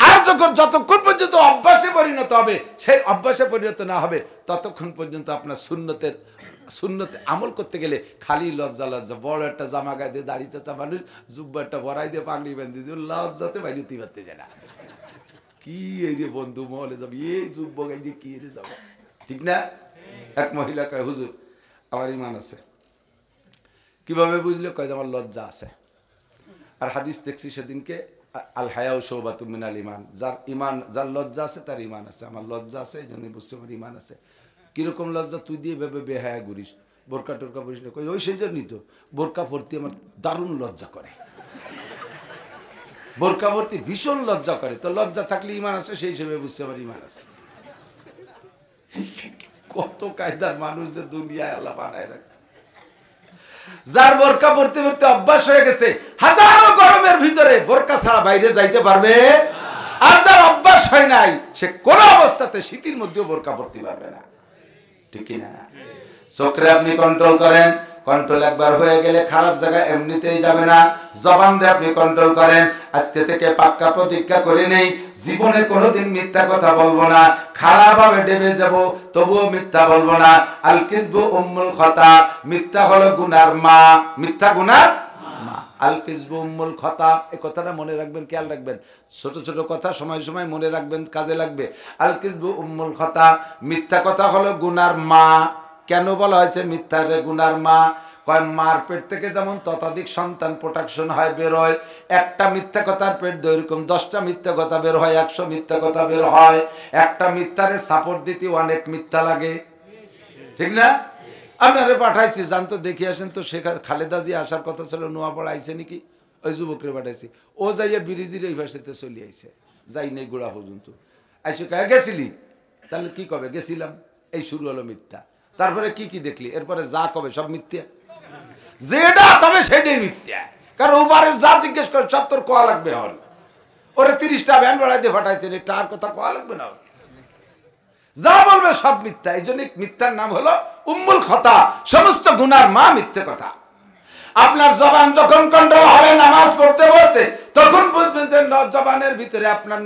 A: আর যখন যতক্ষণ পর্যন্ত অভ্যাসে পরিণত হবে, সেই অভ্যাসে পরিণত না হবে ততক্ষণ পর্যন্ত আপনার সুন্নতে আমল করতে গেলে খালি লজ্জা লজ্জা। বড় একটা জামা গায়ে দিয়ে দাড়ি চাচা মানুষ জুব্বা একটা বড়াই দিয়ে পাগড়ি বেঁধে দিয়ে লজ্জাতে বাইরে তুই বাড়তে যায় না। কি এই রে বন্ধু মহলে যাবি, এই জুব্ব গাই দিয়ে কি রে যাবো, ঠিক না? এক মহিলা কয় হুজুর আমার ইমান আছে। কিভাবে বুঝলে? কয় আমার লজ্জা আছে। আর হাদিস দেখছি সেদিনকে, আল হায়াউ শুবাতুম মিনাল ঈমান, যার ইমান, যার লজ্জা আছে তার ইমান আছে। আমার লজ্জা আছে, এই জন্য বুঝতে আমার ইমান আছে। কিরকম লজ্জা? তুই দিয়ে ভেবে বেহায়া ঘুরিস, বোরকা টোরকা পরিস না। কই ওই সেই জন্যই তো বোরকা ভর্তি আমার দারুণ লজ্জা করে, বোরকা ভর্তি ভীষণ লজ্জা করে। তো লজ্জা থাকলে ইমান আছে, সেই হিসেবে বুঝতে আমার ইমান আছে। কত কায়দার মানুষ যে দুনিয়ায় আল্লাহ বানায় রাখছে। যার বোরকা পড়তে পড়তে অভ্যাস হয়ে গেছে, হাজারো গরমের ভিতরে বোরকা ছাড়া বাইরে যাইতে পারবে। আর যার অভ্যাস হয় নাই, সে কোন অবস্থাতে শীতের মধ্যেও বোরকা পড়তে পারবে না, ঠিক না? চোখে আপনি কন্ট্রোল করেন, কন্ট্রোল একবার হয়ে গেলে খারাপ জায়গায় এমনিতেই যাবে না। জবানরে আপনি কন্ট্রোল করেন, আজকে থেকে পাক্কা প্রতিজ্ঞা করে নেই জীবনে কোনোদিন মিথ্যা কথা বলবো না, খারাপভাবে ডেবে যাব তবুও মিথ্যা বলবো না। আল কিযবু উম্মুল খতা, মিথ্যা হলো গুনার মা, মিথ্যা গুনার মা। আল কিযবু উম্মুল খতা, এই কথাটা মনে রাখবেন, খেয়াল রাখবেন। ছোট ছোট কথা সময় সময় মনে রাখবেন, কাজে লাগবে। আল কিযবু উম্মুল খতা, মিথ্যা কথা হলো গুনার মা। কেন বলা হয়েছে মিথ্যা রে গুনার মা? কয় মার পেট থেকে যেমন ততোধিক সন্তান প্রোডাকশন হয়, বের হয়। একটা মিথ্যা কথার পেট এরকম 10টা মিথ্যা কথা বের হয়, 100 মিথ্যা কথা বের হয়। একটা মিথ্যারে সাপোর্ট দিতে অনেক মিথ্যা লাগে, ঠিক না? আপনারে পাঠাইছি, জানতো দেখি আসেন তো। খালেদা জি আসার কথা ছিল, নোয়াপাড়া আইছে নাকি, ওই যুবকরে পাঠাইছি। ও যাইয়া বিরিজির এই ভাষাতে চলে আইছে, যাই নেই গোড়া পর্যন্ত। আইসে কয়ে গেছিলি, তাহলে কি কবে গেছিলাম, এই শুরু হলো মিথ্যা। তারপরে কি কি দেখলি, এরপরে যা কবে সব মিথ্যা, যেটা কবে সেটাই মিথ্যা। কারণ ওবারের যা জিজ্ঞেস করে সব তোর কোয়া লাগবে। হল ওরে 30টা ভ্যান বাড়াইতে ফাটাইছে, তার কথা কোয়া লাগবে না, যা বলবে সব মিথ্যা। এই জন্য মিথ্যার নাম হলো উম্মুল খতা, সমস্ত গুনার মা মিথ্যে কথা। আপনার জবান যখন কন্ট্রোল হবে নামাজ পড়তে পড়তে, তখন বুঝবেন যে জবানের ভিতরে আপনার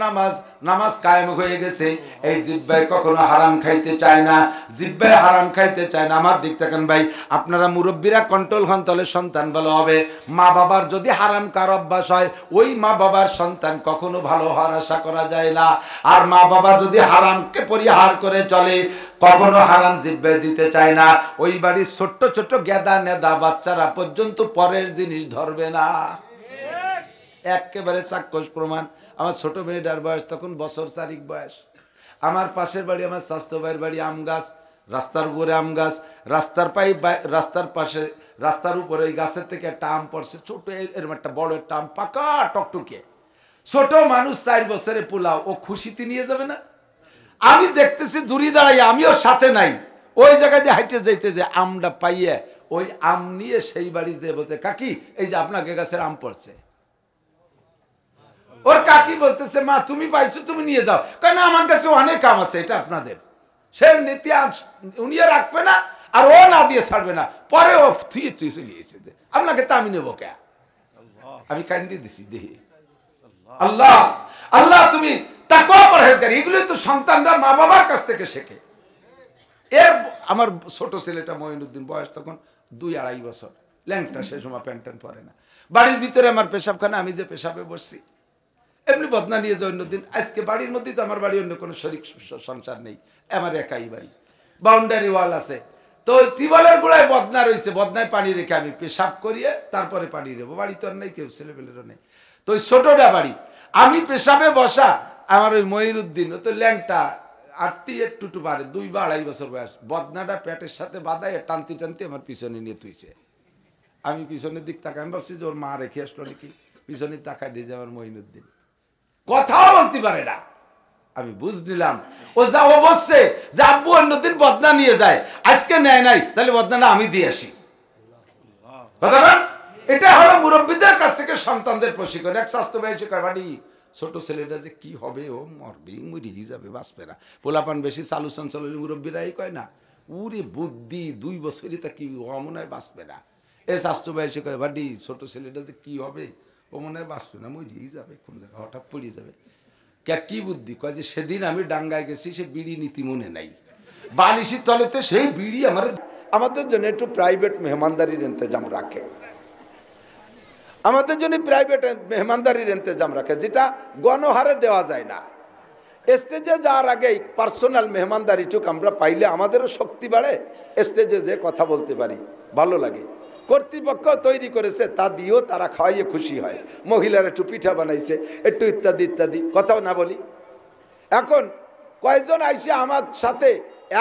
A: নামাজ কায়েম হয়ে গেছে। এই জিহ্বায় কখনো হারাম খাইতে চায় না, জিহ্বায় হারাম খাইতে চায় না। আমার দিক থাকেন ভাই, আপনারা মুরব্বীরা কন্ট্রোল হন, তাহলে সন্তান ভালো হবে। মা বাবার যদি হারাম কার অভ্যাস হয়, ওই মা বাবার সন্তান কখনো ভালো হওয়ার আশা করা যায় না। আর মা বাবা যদি হারামকে পরিহার করে চলে, কখনো হারাম জিহ্বায় দিতে চায় না, ওই বাড়ির ছোট্ট ছোট্ট গেদা নেদা বাচ্চারা পর্যন্ত পরের জিনিস ধরবে না। একেবারে চাক্ষুষ প্রমাণ। আমার ছোট মেয়েটার বয়স তখন বছর 4 বয়স। আমার পাশের বাড়ি, আমার স্বাস্থ্য ভাইয়ের বাড়ি আম গাছ, রাস্তার উপরে আম গাছ, রাস্তার পাশে, রাস্তার উপরে ওই গাছের থেকে একটা আম পড়ছে, ছোট এরকম একটা বড় একটা আম, পাকা টকটকে। ছোট মানুষ 4 বছরে পোলাও, ও খুশিতে নিয়ে যাবে না? আমি দেখতেছি দূরে দাঁড়াই, আমিও সাথে নাই, ওই জায়গায় দিয়ে হাইটে যাইতে যে আমটা পাইয়ে ওই আম নিয়ে সেই বাড়ি যে বলতে, কাকি এই যে আপনাকে গাছের আম পড়ছে। ওর কাকি বলতেছে মা তুমি পাইছো তুমি নিয়ে যাও, কারণ আমার কাছে অনেক কাম আছে, এটা আপনাদের। সে নীতি উনিও রাখবে না আর ও না দিয়ে ছাড়বে না, পরে ও থুয়ে থুয়ে চলে গেছে, আপনাকে তো আমি নেবো কে, আমি কান্দি দিছি দেহি। আল্লাহ আল্লাহ তুমি তাকওয়া পরহেজগারি, এগুলোই তো সন্তানরা মা বাবার কাছ থেকে শেখে। এর আমার ছোট ছেলেটা মঈনুদ্দিন, বয়স তখন 2-2.5 বছর, ল্যাংটা, সে সময় প্যান্ট ট্যান্ট পরে না। বাড়ির ভিতরে আমার পেশাবখানা, আমি যে পেশাবে বসছি এমনি বদনা নিয়ে যায় অন্যদিন। আজকে বাড়ির মধ্যেই তো আমার বাড়ি, অন্য কোনো শরীক সংসার নেই, আমার একাই বাড়ি, বাউন্ডারি ওয়াল আছে। তো ওই টিউবওয়েলের গোড়ায় বদনা রয়েছে, বদনায় পানি রেখে আমি পেশাব করিয়ে তারপরে পানি নেবো। বাড়ি তো আর নেই, কেউ ছেলেপেলেরও নেই। তো ওই ছোটটা বাড়ি, আমি পেশাবে বসা, আমার ওই মঈনুদ্দিন ও তো ল্যাংটা, আটটি একটু পারে, 2-2.5 বছর বয়স, বদনাটা প্যাটের সাথে বাঁধায় টানতে টানতে আমার পিছনে নিয়ে তুইছে। আমি পিছনের দিক তাকাই, আমি ভাবছি যে ওর মা রেখে আসলো নাকি, পিছনে তাকাই দিয়ে যে আমার মঈনুদ্দিন কথাও বলতে পারে না। আমি বুঝ নিলাম ও যা ও বসছে যে আব্বু অন্যদিন বদনা নিয়ে যায়, আজকে নেয় নাই, তাহলে বদনাটা আমি দিয়ে আসি। কথা বল, এটা হলো মুরব্বীদের কাছ থেকে সন্তানদের প্রশিক্ষণ। এক স্বাস্থ্য ভাই এসে কয় বাড়ি ছোট ছেলেটা যে কি হবে, ও মরবে, মরিয়ে যাবে, বাঁচবে না। পোলাপান বেশি চালু চঞ্চল মুরব্বীরাই কয় না, উরে বুদ্ধি 2 বছরই তা কি ও মনে হয় বাঁচবে না। এ স্বাস্থ্য ভাই এসে কয় বাড়ি ছোট ছেলেটা যে কি হবে, ও মনে হয় বাঁচবে না, মরিয়েই যাবে, কোন জায়গায় হঠাৎ পড়িয়ে যাবে। কি বুদ্ধি কয় যে সেদিন আমি ডাঙ্গায় গেছি, সে বিড়ি নীতি মনে নাই, বালিশির তলেতে সেই বিড়ি আমাদের জন্য একটু প্রাইভেট মেহমানদারির ইন্তজাম রাখে, আমাদের জন্য প্রাইভেট মেহমানদারির ইন্তজাম রাখে, যেটা গণহারে দেওয়া যায় না। স্টেজে যাওয়ার আগেই পার্সোনাল মেহমানদারিটুক আমরা পাইলে আমাদেরও শক্তি বাড়ে, স্টেজে যে কথা বলতে পারি, ভালো লাগে। কর্তৃপক্ষ তৈরি করেছে, তা দিয়েও তারা খাওয়াইয়ে খুশি হয়। মহিলারা একটু পিঠা বানাইছে, একটু ইত্যাদি ইত্যাদি, কথাও না বলি। এখন কয়েকজন আইসে আমার সাথে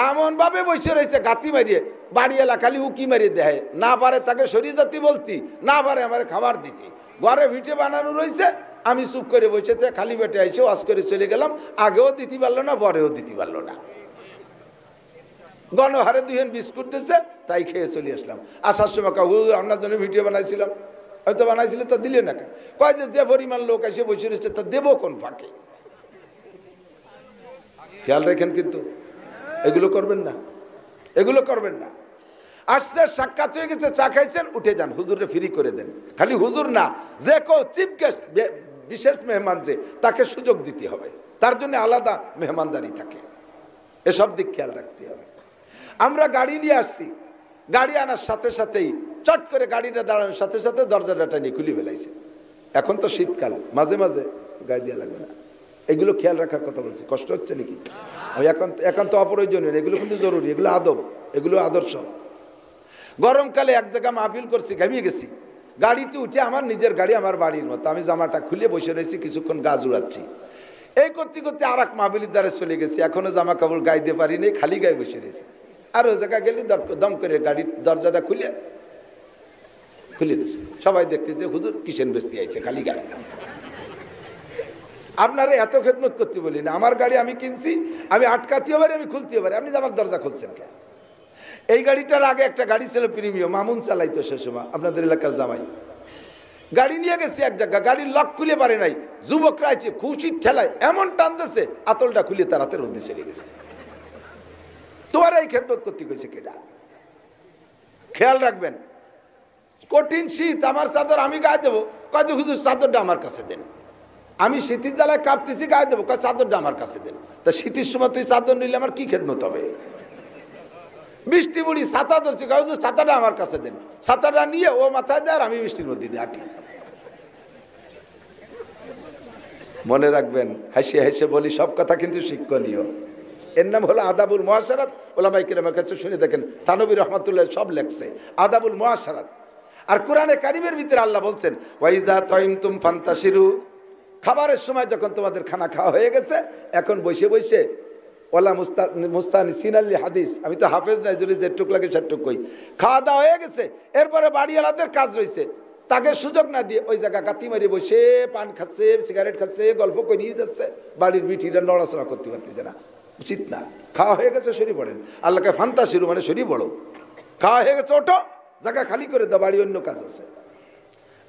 A: এমনভাবে বসে রয়েছে গাতি মারিয়ে, বাড়ি এলাকালি উকি মারিয়ে দেয়, না পারে তাকে সরিয়ে জাতি বলতি, না পারে আমার খাবার দিতি, ঘরে ভিটে বানানো রয়েছে, আমি চুপ করে বসে খালি পেটে আইসে ওয়াজ করে চলে গেলাম, আগেও দিতে পারলো না, পরেও দিতে পারলো না। গণহারে 2 বিস্কুট দিচ্ছে, তাই খেয়ে চলে আসলাম। আসার সময় হুজুর আপনার জন্য ভিডিও বানাইছিলাম, আমি তো বানাইছিল, তা দিলে না। কয় যে পরিমাণ লোক এসে বসে রয়েছে, তা দেবো কোন ফাঁকে। খেয়াল রাখেন, কিন্তু এগুলো করবেন না, এগুলো করবেন না। আসছে, সাক্ষাৎ হয়ে গেছে, চা খাইছেন, উঠে যান, হুজুরে ফ্রি করে দেন। খালি হুজুর না, যে কেউ চিফ গেস্ট, বিশেষ মেহমান যে, তাকে সুযোগ দিতে হবে, তার জন্য আলাদা মেহমানদারি থাকে। এসব দিক খেয়াল রাখতে হবে। আমরা গাড়ি নিয়ে আসছি, গাড়ি আনার সাথে সাথেই চট করে গাড়িটা দাঁড়ানোর সাথে সাথে দরজাটা টেনে খুলে ফেলাইছে। এখন তো শীতকাল, মাঝে মাঝে গায়ে দেওয়া লাগবে না, এগুলো খেয়াল রাখার কথা বলছি। কষ্ট হচ্ছে নাকি? এখন তো অপ্রয়োজনীয়, এগুলো কিন্তু জরুরি, এগুলো আদব, এগুলো আদর্শ। গরমকালে এক জায়গায় মাহফিল করছি, ঘামিয়ে গেছি, গাড়িতে উঠে, আমার নিজের গাড়ি, আমার বাড়ির মতো, আমি জামাটা খুলে বসে রয়েছি, কিছুক্ষণ গাছ উড়াচ্ছি। এই করতে করতে আর এক মাহফিলের দ্বারে চলে গেছি, এখনো জামা কাপড় গায়ে দিয়ে পারি নেই, খালি গায়ে বসে রয়েছি। আর ওই জায়গায় গেলে দম করে গাড়ির দরজাটা খুলে দিয়েছে, সবাই দেখতে যে হুজুর কিসেন বেস্তি আইছে খালি গায়ে। আপনারা এত খেদমত করতে বলি না, আমার গাড়ি আমি কিনছি, আমি আটকাতেও পারি, আমি খুলতেও পারি, আপনি আমার দরজা খুলছেন কেন? এই গাড়িটার আগে একটা গাড়ি ছিল প্রিমিয়াম, মামুন চালাইতো সে সময়, আপনাদের এলাকার জামাই। গাড়ি নিয়ে গেছি এক জায়গা, গাড়ির লক খুলে পারে নাই, যুবকরা আছে খুশির ঠেলায় এমন টানতেছে, আতলটা খুলে তার হাতে রোদে চলে গেছে। তোমার এই খেদমত করতে গেছে কেটা? খেয়াল রাখবেন, কঠিন শীত, আমার চাদর আমি গায়ে দেবো, কয় হুজুর চাদরটা আমার কাছে দেন। আমি শীতের জ্বালায় কাঁপতেছি, গায়ে দেবো, কয় চাদরটা আমার কাছে দেন। তা শীতের সময় তুই চাদর নিলে আমার কি খেদমত হবে? বৃষ্টি বুড়ি ছাতা ধরছি, কয় হুজুর ছাতাটা আমার কাছে দেন। ছাতাটা নিয়ে ও মাথায় দেয় আর আমি বৃষ্টির মধ্যে দিয়ে আটি। মনে রাখবেন, হাসিয়ে হেসে বলি, সব কথা কিন্তু শিক্ষণীয়। এর নাম হলো আদাবুল মুআশারাত। ওলামায়ে কেরামের কাছে শুনে দেখেন, থানবী রহমাতুল্লাহ সব লেখছে আদাবুল মুআশারাত। আর কোরআনে কারিমের ভিতরে আল্লাহ বলছেন, ওয়াইজা তাইমতুম ফান্তাশিরু, খাবারের সময় যখন তোমাদের খানা খাওয়া হয়ে গেছে, এখন বসে বসে, ওলা মুস্তানি সিনাল্লি হাদিস, আমি তো হাফেজ নাই, যদি যেটুক লাগে সেটুক কই, খাওয়া দাওয়া হয়ে গেছে, এরপরে বাড়িওয়ালাদের কাজ রয়েছে, তাকে সুযোগ না দিয়ে ওই জায়গা গাতি মারি বসে পান খাচ্ছে, সিগারেট খাচ্ছে, গল্প করে নিয়ে যাচ্ছে, বাড়ির বিটিরা নড়াচড়া করতে পারতেছে না, উচিত না। খাওয়া হয়ে গেছে সরি পড়েন, আল্লাহকে ফান্তাশিরু মানে সরি পড়ো, খাওয়া হয়ে গেছে ওঠো, জায়গা খালি করে দাও, বাড়ি অন্য কাজ আছে।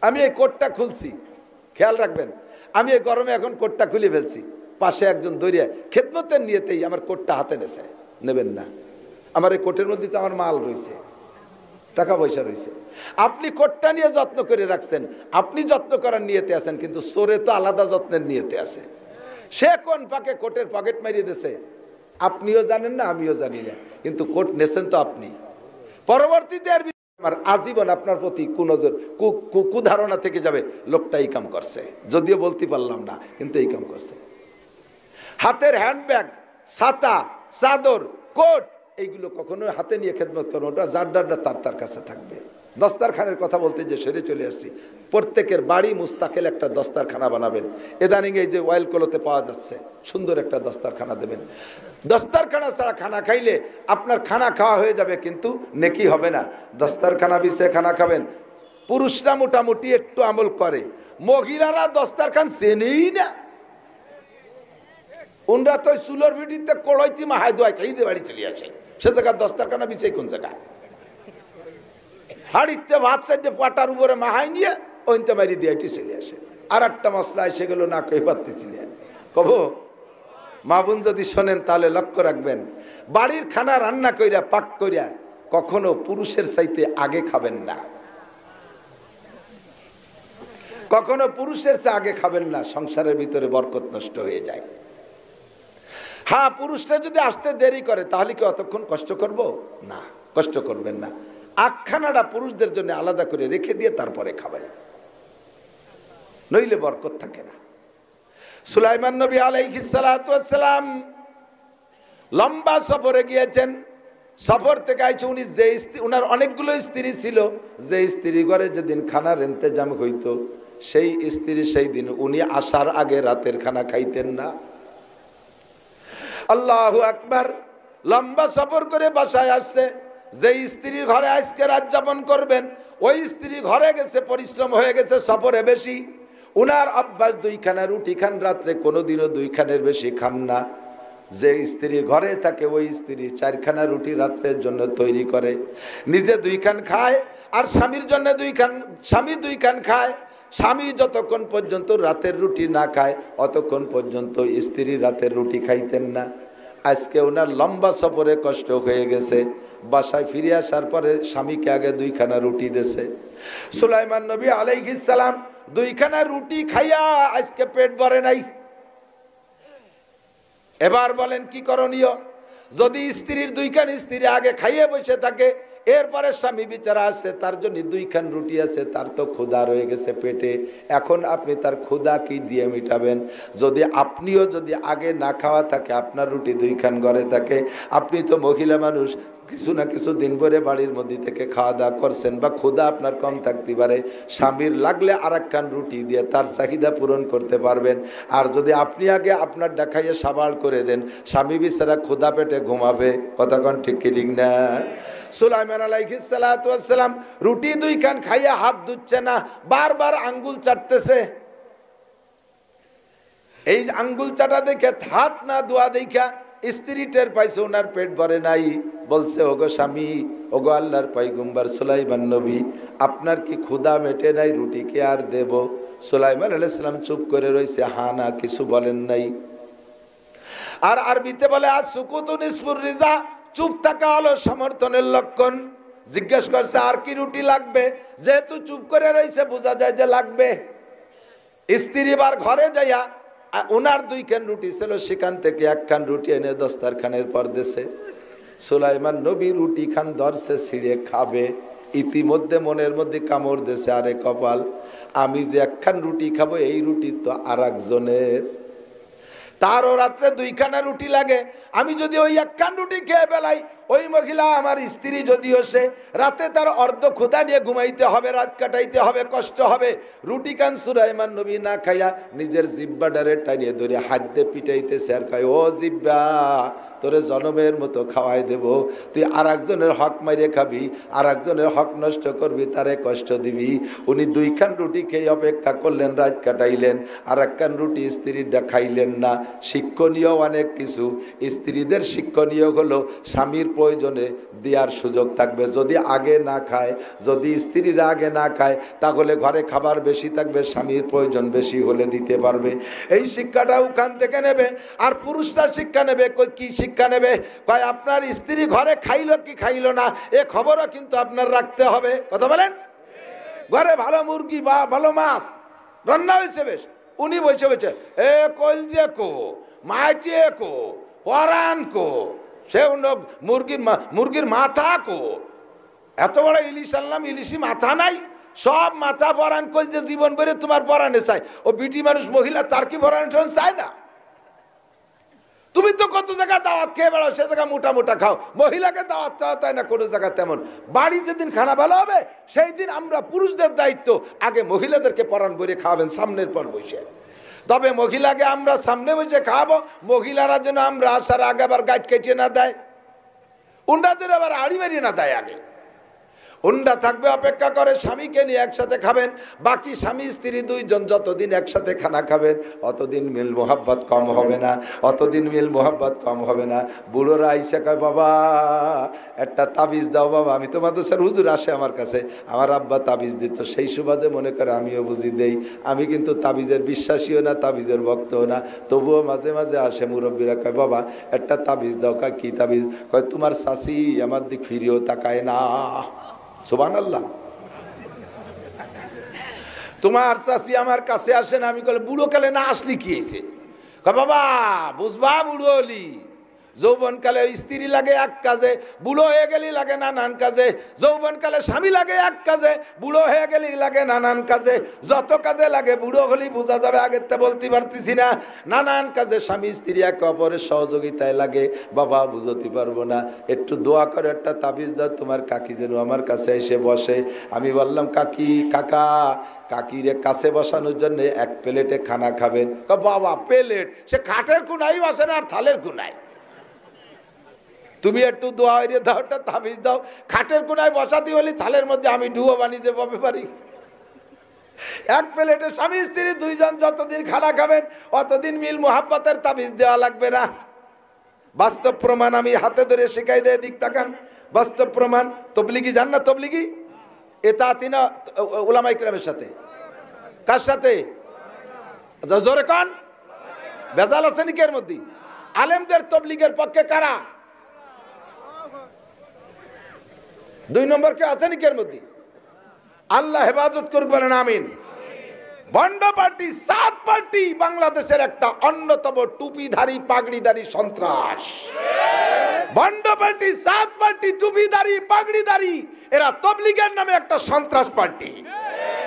A: আমি এই কোটটা খুলছি, খেয়াল রাখবেন, আমি এই গরমে এখন কোটটা খুলে ফেলছি, পাশে একজন দৌড়িয়ে খেদমতের নিয়েতেই আমার কোটটা হাতে নেছে, নেবেন না, আমার এই কোটের মধ্যে তো আমার মাল রয়েছে, টাকা পয়সা রয়েছে। আপনি কোটটা নিয়ে যত্ন করে রাখছেন, আপনি যত্ন করার নিয়েতে আছেন, কিন্তু চোরে তো আলাদা যত্নের নিয়েতে আছে। সে কোন পাকে কোটের পকেট মারিয়ে দিয়েছে আপনিও জানেন না, আমিও জানি না, কিন্তু কোট নেছেন তো আপনি। পরবর্তীতে আর আমার আজীবন আপনার প্রতি কুনজর কুধারণা থেকে যাবে, লোকটা এই কাম করছে, যদিও বলতে পারলাম না, কিন্তু এই কাম করছে। হাতের হ্যান্ডব্যাগ, ছাতা, চাদর, কোট, এইগুলো কখনো হাতে নিয়ে খেদমত করবো, ওটা যার তার কাছে থাকবে। দস্তারখানের কথা বলতে যে সরে চলে আসছি, প্রত্যেকের বাড়ি মুস্তাকিল একটা দস্তারখানা বানাবেন। ইদানিং এই যে ওয়েল কলোতে পাওয়া যাচ্ছে, সুন্দর একটা দস্তারখানা দেবেন। দস্তারখানা ছাড়া খানা খাইলে আপনার খানা খাওয়া হয়ে যাবে, কিন্তু নেকি হবে না। দস্তারখানা বিছিয়ে খানা খাবেন। পুরুষরা মোটামুটি একটু আমল করে, মহিলারা দস্তারখান চেনেই না। ওনরা তো চুলোর ভিডিতে কড়াইতি মাহায় দোয়াই খাই দিয়ে বাড়ি চলে আসে, সে জায়গায় দস্তারখানা বিছিয়ে কোন জায়গায় হাড়িতে ভাত সাইডে পাটার উপরে মাহাই নিয়ে ওইতে মারি দিয়ে চলে আসে। আর একটা মশলা এসে গেল, না কই পারতেছি না কব। মা বোন যদি শোনেন তাহলে লক্ষ্য রাখবেন, বাড়ির খানা রান্না কইরা পাক কইরা কখনো পুরুষের চাইতে আগে খাবেন না, কখনো পুরুষের চেয়ে আগে খাবেন না, সংসারের ভিতরে বরকত নষ্ট হয়ে যায়। হ্যাঁ, পুরুষরা যদি আসতে দেরি করে তাহলে কি অতক্ষণ কষ্ট করব? না, কষ্ট করবেন না। আখানাটা পুরুষদের জন্য আলাদা করে রেখে দিয়ে তারপরে খাবেন, নইলে বরকত থাকে না। সুলাইমান নবী আলাইহিস সালাতু ওয়াস সালাম লম্বা সফরে গিয়েছেন। সফর থেকে আইছে উনি, যে উনার অনেকগুলো স্ত্রী ছিল, যে স্ত্রী ঘরে যেদিন খানার ইন্তজাম হইতো সেই স্ত্রী সেই দিন উনি আসার আগে রাতের খানা খাইতেন না। আল্লাহু আকবার। লম্বা সফর করে বাসায় আসছে, যে স্ত্রীর ঘরে আজকে রাত যাপন করবেন ওই স্ত্রী ঘরে গেছে, পরিশ্রম হয়ে গেছে, সফরে বেশি। উনার অভ্যাস দুইখানা রুটি খান রাত্রে, কোনোদিনও দুইখানের বেশি খান না। যে স্ত্রী ঘরে থাকে ওই স্ত্রী চারখানা রুটি রাত্রের জন্য তৈরি করে, নিজে দুইখান খায় আর স্বামীর জন্য দুইখান, স্বামী দুইখান খায়। স্বামী যতক্ষণ পর্যন্ত রাতের রুটি না খায় অতক্ষণ পর্যন্ত স্ত্রী রাতের রুটি খাইতেন না। আজকে ওনার লম্বা সফরে কষ্ট হয়ে গেছে, বাসায় ফিরে আসার পরে স্বামীকে আগে দুইখানা রুটি দিয়েছে। সুলাইমান নবী আলাইহিস সালাম দুইখানা রুটি খাইয়া আজকে পেট ভরে নাই। এবার বলেন কি করণীয়? যদি স্ত্রীর দুইখান স্ত্রী আগে খাইয়ে বসে থাকে, এরপরে স্বামী বিচারা আসছে, তার জন্য দুইখান রুটি আছে, তার তো ক্ষুধা রয়ে গেছে পেটে, এখন আপনি তার ক্ষুধা কি দিয়ে মিটাবেন? যদি আপনিও যদি আগে না খাওয়া থাকে, আপনার রুটি দুইখান ঘরে থাকে, আপনি তো মহিলা মানুষ, কিছু না কিছু দিন ভরে বাড়ির মধ্যে থেকে খাওয়া দাওয়া করছেন, বা ক্ষুধা আপনার কম থাকতে পারে, স্বামীর লাগলে আর একখান রুটি দিয়ে তার চাহিদা পূরণ করতে পারবেন। আর যদি আপনি আগে আপনার দেখাইয়ে সাবাল করে দেন, স্বামী বিচারা ক্ষুধা পেটে ঘুমাবে। কতক্ষণ ঠিক কি ঠিক না? সুলাইমান আলাইহিস সালাতু ওয়াস সালাম রুটি দুইখান খাইয়া হাত ধুচ্ছে না, বারবার আঙ্গুল চাটতেছে। এই আঙ্গুল চাটা দেখে, হাত না ধোয়া দেখা স্ত্রী টের পাইছে ওনার পেট ভরে নাই। বলছে, ওগো স্বামী, ওগো আল্লাহর পয়গম্বর সুলাইমান নবী, আপনার কি ক্ষুধা মেটে নাই? রুটি কে আর দেব? সুলাইমান আলাইহিস সালাম চুপ করে রয়েছে, হা না, কিছু বলেন নাই। আর আরবিতে বলে আজ সুকুতুন ইসফুর রিজা, চুপ থাকা হলো সমর্থনের লক্ষণ। জিজ্ঞেস করছে আর কি রুটি লাগবে? যেহেতু চুপ করে রয়েছে বোঝা যায় যে লাগবে। স্ত্রী বার ঘরে যাইয়া ওনার দুইখান রুটি ছিল, সেখান থেকে একখান রুটি এনে দস্তারখানের পর দেশে সুলাইমান নবী রুটি খান ধরছে, ছিঁড়ে খাবে। ইতিমধ্যে মনের মধ্যে কামড় দেশে, আরে কপাল, আমি যে একখান রুটি খাবো এই রুটি তো আর একজনের, তারও রাত্রে দুইখানা রুটি লাগে। আমি যদি ওই একখান রুটি খেয়ে বেলাই, ওই মহিলা আমার স্ত্রী যদিও সে রাতে তার অর্ধ ক্ষুধা নিয়ে ঘুমাইতে হবে, রাত কাটাইতে হবে, কষ্ট হবে। রুটি খান সুলাইমান নবী না খাইয়া নিজের জিব্বা ডারে টানিয়ে ধরে হাত দিয়ে পিটাইতেছে আর কয়, ও জিব্বা, তোরে জনমের মতো খাওয়াই দেব, তুই আর একজনের হক মাইরে খাবি, আর একজনের হক নষ্ট করবি, তারে কষ্ট দিবি। উনি দুইখান রুটি খেয়ে অপেক্ষা করলেন, রাত কাটাইলেন, আর একখান রুটি স্ত্রীটা খাইলেন না। শিক্ষণীয় অনেক কিছু। স্ত্রীদের শিক্ষণীয় হলো স্বামীর প্রয়োজনে দেওয়ার সুযোগ থাকবে। যদি আগে না খায়, যদি স্ত্রীরা আগে না খায়, তাহলে ঘরে খাবার বেশি থাকবে, স্বামীর প্রয়োজন বেশি হলে দিতে পারবে। এই শিক্ষাটা ওখান থেকে নেবে। আর পুরুষরা শিক্ষা নেবে, কি শিক্ষা নেবে? কয় আপনার স্ত্রী ঘরে খাইলো কি খাইলো না এ খবরও কিন্তু আপনার রাখতে হবে। কথা বলেন? ঘরে ভালো মুরগি বা ভালো মাছ রান্না হয়েছে, বেশ, উনি বসে বসে এ কলজে কো, মাটিয়ে কো, পরান কো, সে মুরগির মাথা কো। এত বড় ইলিশ আনলাম, ইলিশি মাথা নাই, সব মাথা পরান কলজে জীবন ভরে তোমার পরানে চাই। ও বিটি মানুষ মহিলা, তার কি পরান চায় না? তুমি তো কত জায়গায় দাওয়াত খেয়ে বেড়াও, সে জায়গায় মোটা মোটা খাও, মহিলাকে দাওয়াত চাওয়া তাই না কোনো জায়গায় তেমন। বাড়ি যেদিন খানা ভালো হবে সেই দিন আমরা পুরুষদের দায়িত্ব, আগে মহিলাদেরকে পরাণ ভরে খাওয়াবেন সামনের পর বসে। তবে মহিলাকে আমরা সামনে বসে খাওয়াবো, মহিলারা যেন আমরা আসার আগে আবার গাইড কেটে না দেয়, উন্ডা যেন আবার আড়ি বেরিয়ে না দেয়। আগে উন্ডা থাকবে, অপেক্ষা করে স্বামীকে নিয়ে একসাথে খাবেন। বাকি স্বামী স্ত্রী দুইজন যতদিন একসাথে খানা খাবেন অতদিন মিল মোহাব্বত কম হবে না, অতদিন মিল মোহাব্বত কম হবে না। বুড়োরা আইসা কয় বাবা একটা তাবিজ দাও বাবা। আমি তো মাদ্রাসার হুজুর আসে আমার কাছে, আমার আব্বা তাবিজ দিত, সেই সুবাদে মনে করে আমিও বুঝি দেই। আমি কিন্তু তাবিজের বিশ্বাসীও না, তাবিজের ভক্তও না, তবুও মাঝে মাঝে আসে মুরব্বীরা, কয় বাবা একটা তাবিজ দাও। কয় কি তাবিজ? কয় তোমার শাশি আমার দিক ফিরিয়েও তাকায় না। সুবহানাল্লাহ। তোমার চাষি আমার কাছে আসে না। আমি বলে বুড়ো কালে না আসলি কি হয়েছে? বাবা বুঝবা, বুড়ো হলি, যৌবনকালে স্ত্রী লাগে এক কাজে, বুড়ো হয়ে গেলি লাগে নানান কাজে। যৌবনকালে স্বামী লাগে এক কাজে, বুড়ো হয়ে গেলি লাগে নানান কাজে। যত কাজে লাগে বুড়ো হলি বোঝা যাবে, আগের তা বলতে পারতেছি না। নানান কাজে স্বামী স্ত্রী একে অপরের সহযোগিতায় লাগে। বাবা বুঝতে পারবো না, একটু দোয়া করে একটা তাবিজ দাও, তোমার কাকি যেন আমার কাছে এসে বসে। আমি বললাম কাকি, কাকা, কাকিরে কাছে বসানোর জন্য এক প্লেটে খানা খাবেন। বাবা প্লেট, সে খাটের কোনাই বসে না আর থালের কোনায়। তুমি একটু দোয়া হইরে দাও, একটা তাবিজ দাও, খাটের কোনায় বসাতে হলে থালের মধ্যে আমি ডুয়ো বানিয়ে যে পাবে পারি। এক প্লেটে স্বামী স্ত্রী দুইজন যতদিন খানা খাবেন অতদিন মিল মোহাব্বতের তাবিজ দেওয়া লাগবে না। বাস্তব প্রমাণ আমি হাতে ধরে শিখাই দেয়, দিক তাকান। বাস্তব প্রমাণ। তবলিগি জান না? তবলিগি এতাতিনা উলামা ইকরামের সাথে। কার সাথে? জোরে কান। বেজাল আছে নাকি এর মধ্যে? আলেমদের তবলিগের পক্ষে কারা? 2 নম্বর কে আছে নাকি এর মধ্যে? আল্লাহ হেফাজত করবে, বলেন আমিন। বন্ড পার্টি, 7 পার্টি বাংলাদেশের একটা অন্যতম টুপিধারী পাগড়িধারী সন্ত্রাস। বন্ড পার্টি, 7 পার্টি টুপিধারী পাগড়িধারী, এরা তবলিগের নামে একটা সন্ত্রাস পার্টি।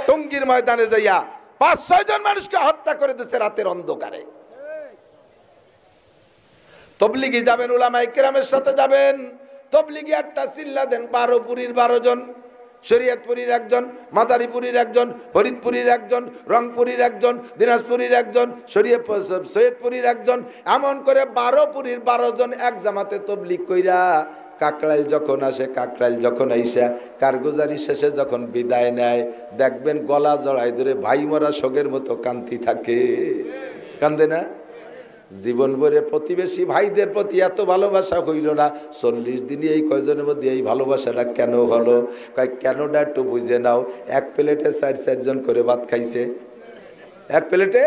A: টঙ্গীর ময়দানে যাইয়া 5-6 জন মানুষকে হত্যা করে দিয়েছে রাতের অন্ধকারে। তবলিগি যাবেন, উলামায়ে কেরামের সাথে যাবেন। তবলিগি একটা চিল্লা দেন, 12 পুরীর 12 জন, শরীয়তপুরীর একজন, মাদারীপুরীর একজন, ফরিদপুরীর একজন, রংপুরীর একজন, দিনাজপুরীর একজন, সৈয়দপুরীর একজন, এমন করে 12 পুরীর 12 জন এক জামাতে তবলিগ কইরা কাকরাইল যখন আসে, কাকরাইল যখন আইসা কারগুজারি শেষে যখন বিদায় নেয়, দেখবেন গলা জড়াই ধরে ভাই মরা শোকের মতো কান্তি থাকে। কান্দে না? জীবন ভরে প্রতিবেশী ভাইদের প্রতি এত ভালোবাসা হইল না, 40 দিনই এই কয়জনের মধ্যে এই ভালোবাসাটা কেন হলো? কেনটা একটু বুঝে নাও। এক প্লেটে 4 জন করে ভাত খাইছে, এক প্লেটে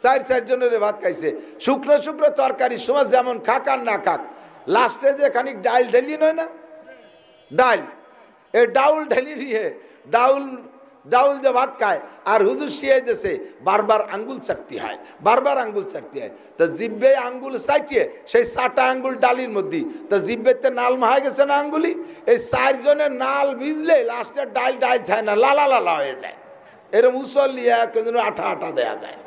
A: 4 জনের ভাত খাইছে। শুকনো শুকনো তরকারির সময় যেমন খাক আর না খাক, লাস্টে যে খানিক ডাল ঢেলি নয় না, ডাল, এই ডাউল ঢেলি নিয়ে ডাউল যে ভাত খায় আর হুজুর শিয়াই দেশে বারবার আঙ্গুল চাটতে হয়, বারবার আঙ্গুল চাটতে হয়। তা জিব্বে আঙ্গুল চাটিয়ে সেই 4টা আঙ্গুল ডালির মধ্যে, তা জিব্বেতে নাল মাহাই গেছে না আঙ্গুলি, এই 4 জনের নাল ভিজলে লাস্টের ডাল ছায় না, লালা লালা হয়ে যায়। এরকম উসলিয়া আঠা আঠা দেয়া যায়।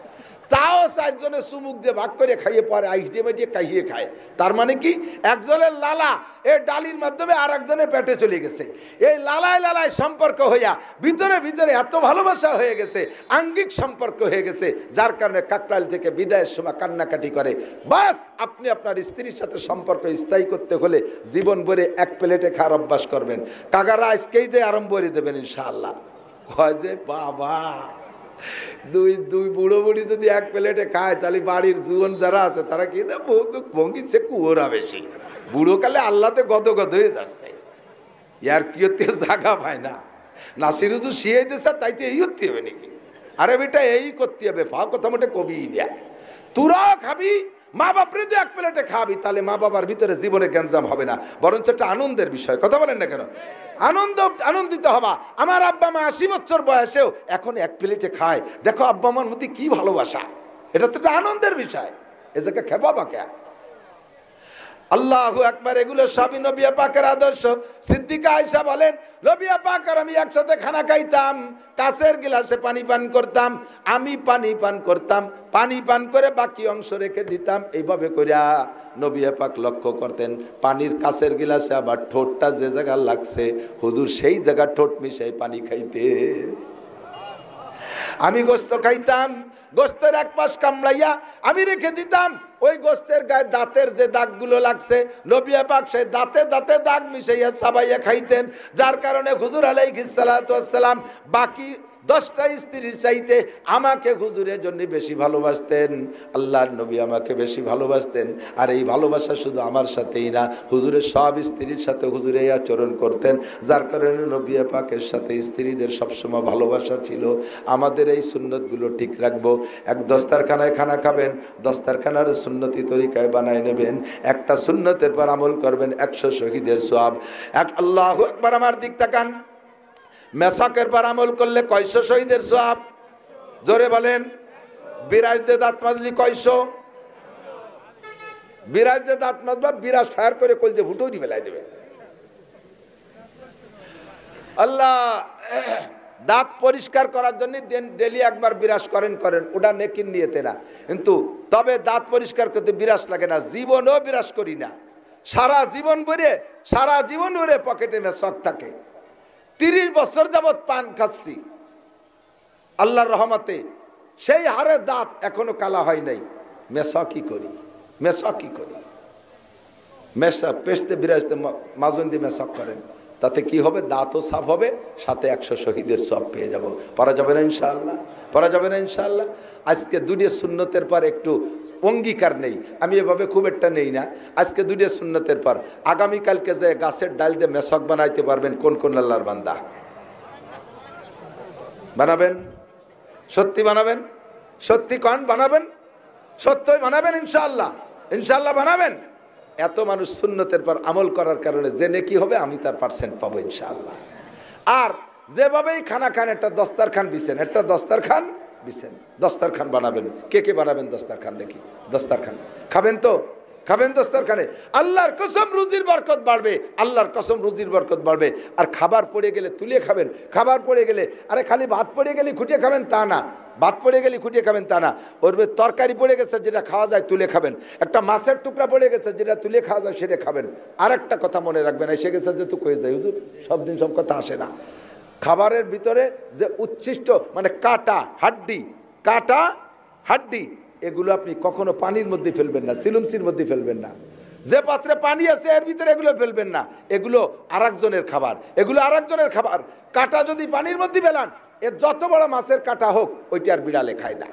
A: তাও 4 জনের চুমুক দিয়ে ভাগ করে খাইয়ে পরে আইসে মেটিয়ে খাইয়ে খায়। তার মানে কি? একজনের লালা এই ডালির মাধ্যমে আর একজনের পেটে চলে গেছে। এই লালায় লালায় সম্পর্ক হইয়া ভিতরে ভিতরে এত ভালোবাসা হয়ে গেছে, আঙ্গিক সম্পর্ক হয়ে গেছে, যার কারণে কাকরাইল থেকে বিদায়ের সময় কান্নাকাটি করে। বাস, আপনি আপনার স্ত্রীর সাথে সম্পর্ক স্থায়ী করতে হলে জীবন ভরে এক প্লেটে খাওয়ার অভ্যাস করবেন। কাকারা আজকেই যে আরম্ভ করে দেবেন ইনশাআল্লাহ। কয় যে বাবা দুই দুই বুড়ো বুড়ি যদি এক প্লেটে খায় তাহলে বাড়ির জুয়ন যারা আছে তারা কি ভঙ্গিছে কুয়োরা বেশি, বুড়ো কালে আল্লাহতে গদ গদ হয়ে যাচ্ছে, ইয়ার কি হতে জায়গা পায় না। নাসির হুজুর শিয়াই দিছে তাইতে এই হতে হবে নাকি? আরে বেটা এই করতে হবে, ফা কথা মোটে কবি দেয়া তোরাও খাবি, মা বাপরে তো এক প্লেটে খাবি, তাহলে মা বাবার ভিতরে জীবনে গ্যাঞ্জাম হবে না, বরঞ্চ একটা আনন্দের বিষয়। কথা বলেন না কেন? আনন্দিত হবা। আমার আব্বা মা 80 বছর বয়সেও এখন এক প্লেটে খায়, দেখো আব্বা মার মধ্যে কি ভালোবাসা, এটা তো একটা আনন্দের বিষয়। এ জায়গা খেপা বাঁকা। আল্লাহু আকবার। এগুলো সবই নবী পাকের আদর্শ। সিদ্দিকা আয়েশা বলেন, নবী পাক আর আমি একসাথে খানা খাইতাম, কাঁচের গিলাসে পানি পান করতাম, আমি পানি পান করতাম, পানি পান করে বাকি অংশ রেখে দিতাম। এইভাবে করিয়া নবী পাক লক্ষ্য করতেন, পানির কাঁচের গিলাসে আবার ঠোঁটটা যে জায়গা লাগছে হুজুর সেই জায়গা ঠোঁট মিশাই পানি খাইতে। আমি গোস্ত খাইতাম, গোস্তের এক পাশ কামড়াইয়া আমি রেখে দিতাম, ওই গোস্তের গায়ে দাঁতের যে দাগগুলো লাগছে নবী পাক সেই দাঁতে দাঁতে দাগ মিশাইয়া চাবাইয়া খাইতেন। যার কারণে হুজুর আলাইহিস সালাতু ওয়াস সালাম বাকি 10টা স্ত্রীর চাইতে আমাকে হুজুরের জন্য বেশি ভালোবাসতেন, আল্লাহর নবী আমাকে বেশি ভালোবাসতেন। আর এই ভালোবাসা শুধু আমার সাথেই না, হুজুরের সব স্ত্রীর সাথে হুজুর এই আচরণ করতেন। যার কারণে নবী পাকের সাথে স্ত্রীদের সবসময় ভালোবাসা ছিল। আমাদের এই সুন্নতগুলো ঠিক রাখবো। এক দস্তারখানায় খানা খাবেন, দস্তারখানার সুন্নতি তরিকায় বানায় নেবেন, একটা সুন্নতের পর আমল করবেন, 100 শহীদের সওয়াব। এক আল্লাহু আকবার। আমার দিক তাকান, মেসাকের পর আমল করলে 100 শহীদের সওয়াব? জোরে বলেন। বিরাজ দিয়ে দাঁত মাজলি 100? বিরাজ দিয়ে দাঁত মাজবা, বিরাজ ফায়ার করে কলজে ফুটোই ফেলাই দেবে। আল্লাহ দাঁত পরিষ্কার করার জন্য ডেলি একবার বিরাজ করেন, ওটা নেকির নিয়েতে না, কিন্তু তবে দাঁত পরিষ্কার করতে বিরাজ লাগে না, জীবনও বিরাজ করি না। সারা জীবন ভরে পকেটে মেসক থাকে। 30 বছর যাবৎ পান খাচ্ছি, আল্লাহর রহমতে সেই হারে দাঁত এখনো কালা হয় নাই। মেসকি করি, মেসক পেস্তে বিরাজতে মাজুন দিয়ে মেসক করেন, তাতে কি হবে? দাঁতও সাফ হবে, সাথে 100 শহীদের সব পেয়ে যাব। পারা যাবে না ইনশাআল্লাহ? পারা যাবে না ইনশাআল্লাহ? আজকে 2 সুন্নতের পর একটু অঙ্গীকার নেই, আমি এভাবে খুব একটা নেই না। আজকে 2 সুন্নতের পর আগামীকালকে যে গাছের ডাল দিয়ে মেসক বানাইতে পারবেন কোন কোন আল্লাহর বান্দা? বানাবেন? সত্যি বানাবেন? সত্যি কন বানাবেন? সত্যই বানাবেন ইনশাআল্লাহ? ইনশাআল্লাহ বানাবেন? এত মানুষ সুন্নতের পর আমল করার কারণে যে নেকি হবে আমি তার % পাবো ইনশাআল্লাহ। আর যেভাবেই খানা খান, একটা দস্তারখান বিছেন, দস্তারখান বানাবেন। কে বানাবেন দস্তারখান? দেখি দস্তারখান খাবেন তো? খাবেন দস্তারখানে? আল্লাহর কসম রুজির বরকত বাড়বে, আল্লাহর কসম রুজির বরকত বাড়বে। আর খাবার পড়ে গেলে তুলে খাবেন, খাবার পড়ে গেলে, আরে খালি ভাত পড়ে গেলে খুঁটিয়ে খাবেন তা না, ভাত পড়ে গেলে খুঁটিয়ে খাবেন তা না, ওর তরকারি পড়ে গেছে যেটা খাওয়া যায় তুলে খাবেন, একটা মাছের টুকরা পড়ে গেছে যেটা তুলে খাওয়া যায় সেটা খাবেন। আর একটা কথা মনে রাখবেন, এসে গেছে যেহেতু কয়ে যায় হুজুর সব দিন সব কথা আসে না। খাবারের ভিতরে যে উচ্ছিষ্ট মানে কাটা হাড্ডি এগুলো আপনি কখনো পানির মধ্যে ফেলবেন না, সিলুমসির মধ্যে ফেলবেন না। যে পাত্রে পানি আছে এর ভিতরে এগুলো ফেলবেন না, এগুলো আরেকজনের খাবার। কাটা যদি পানির মধ্যে ফেলান, এর যত বড় মাছের কাটা হোক ওইটা আর বিড়ালে খায় না,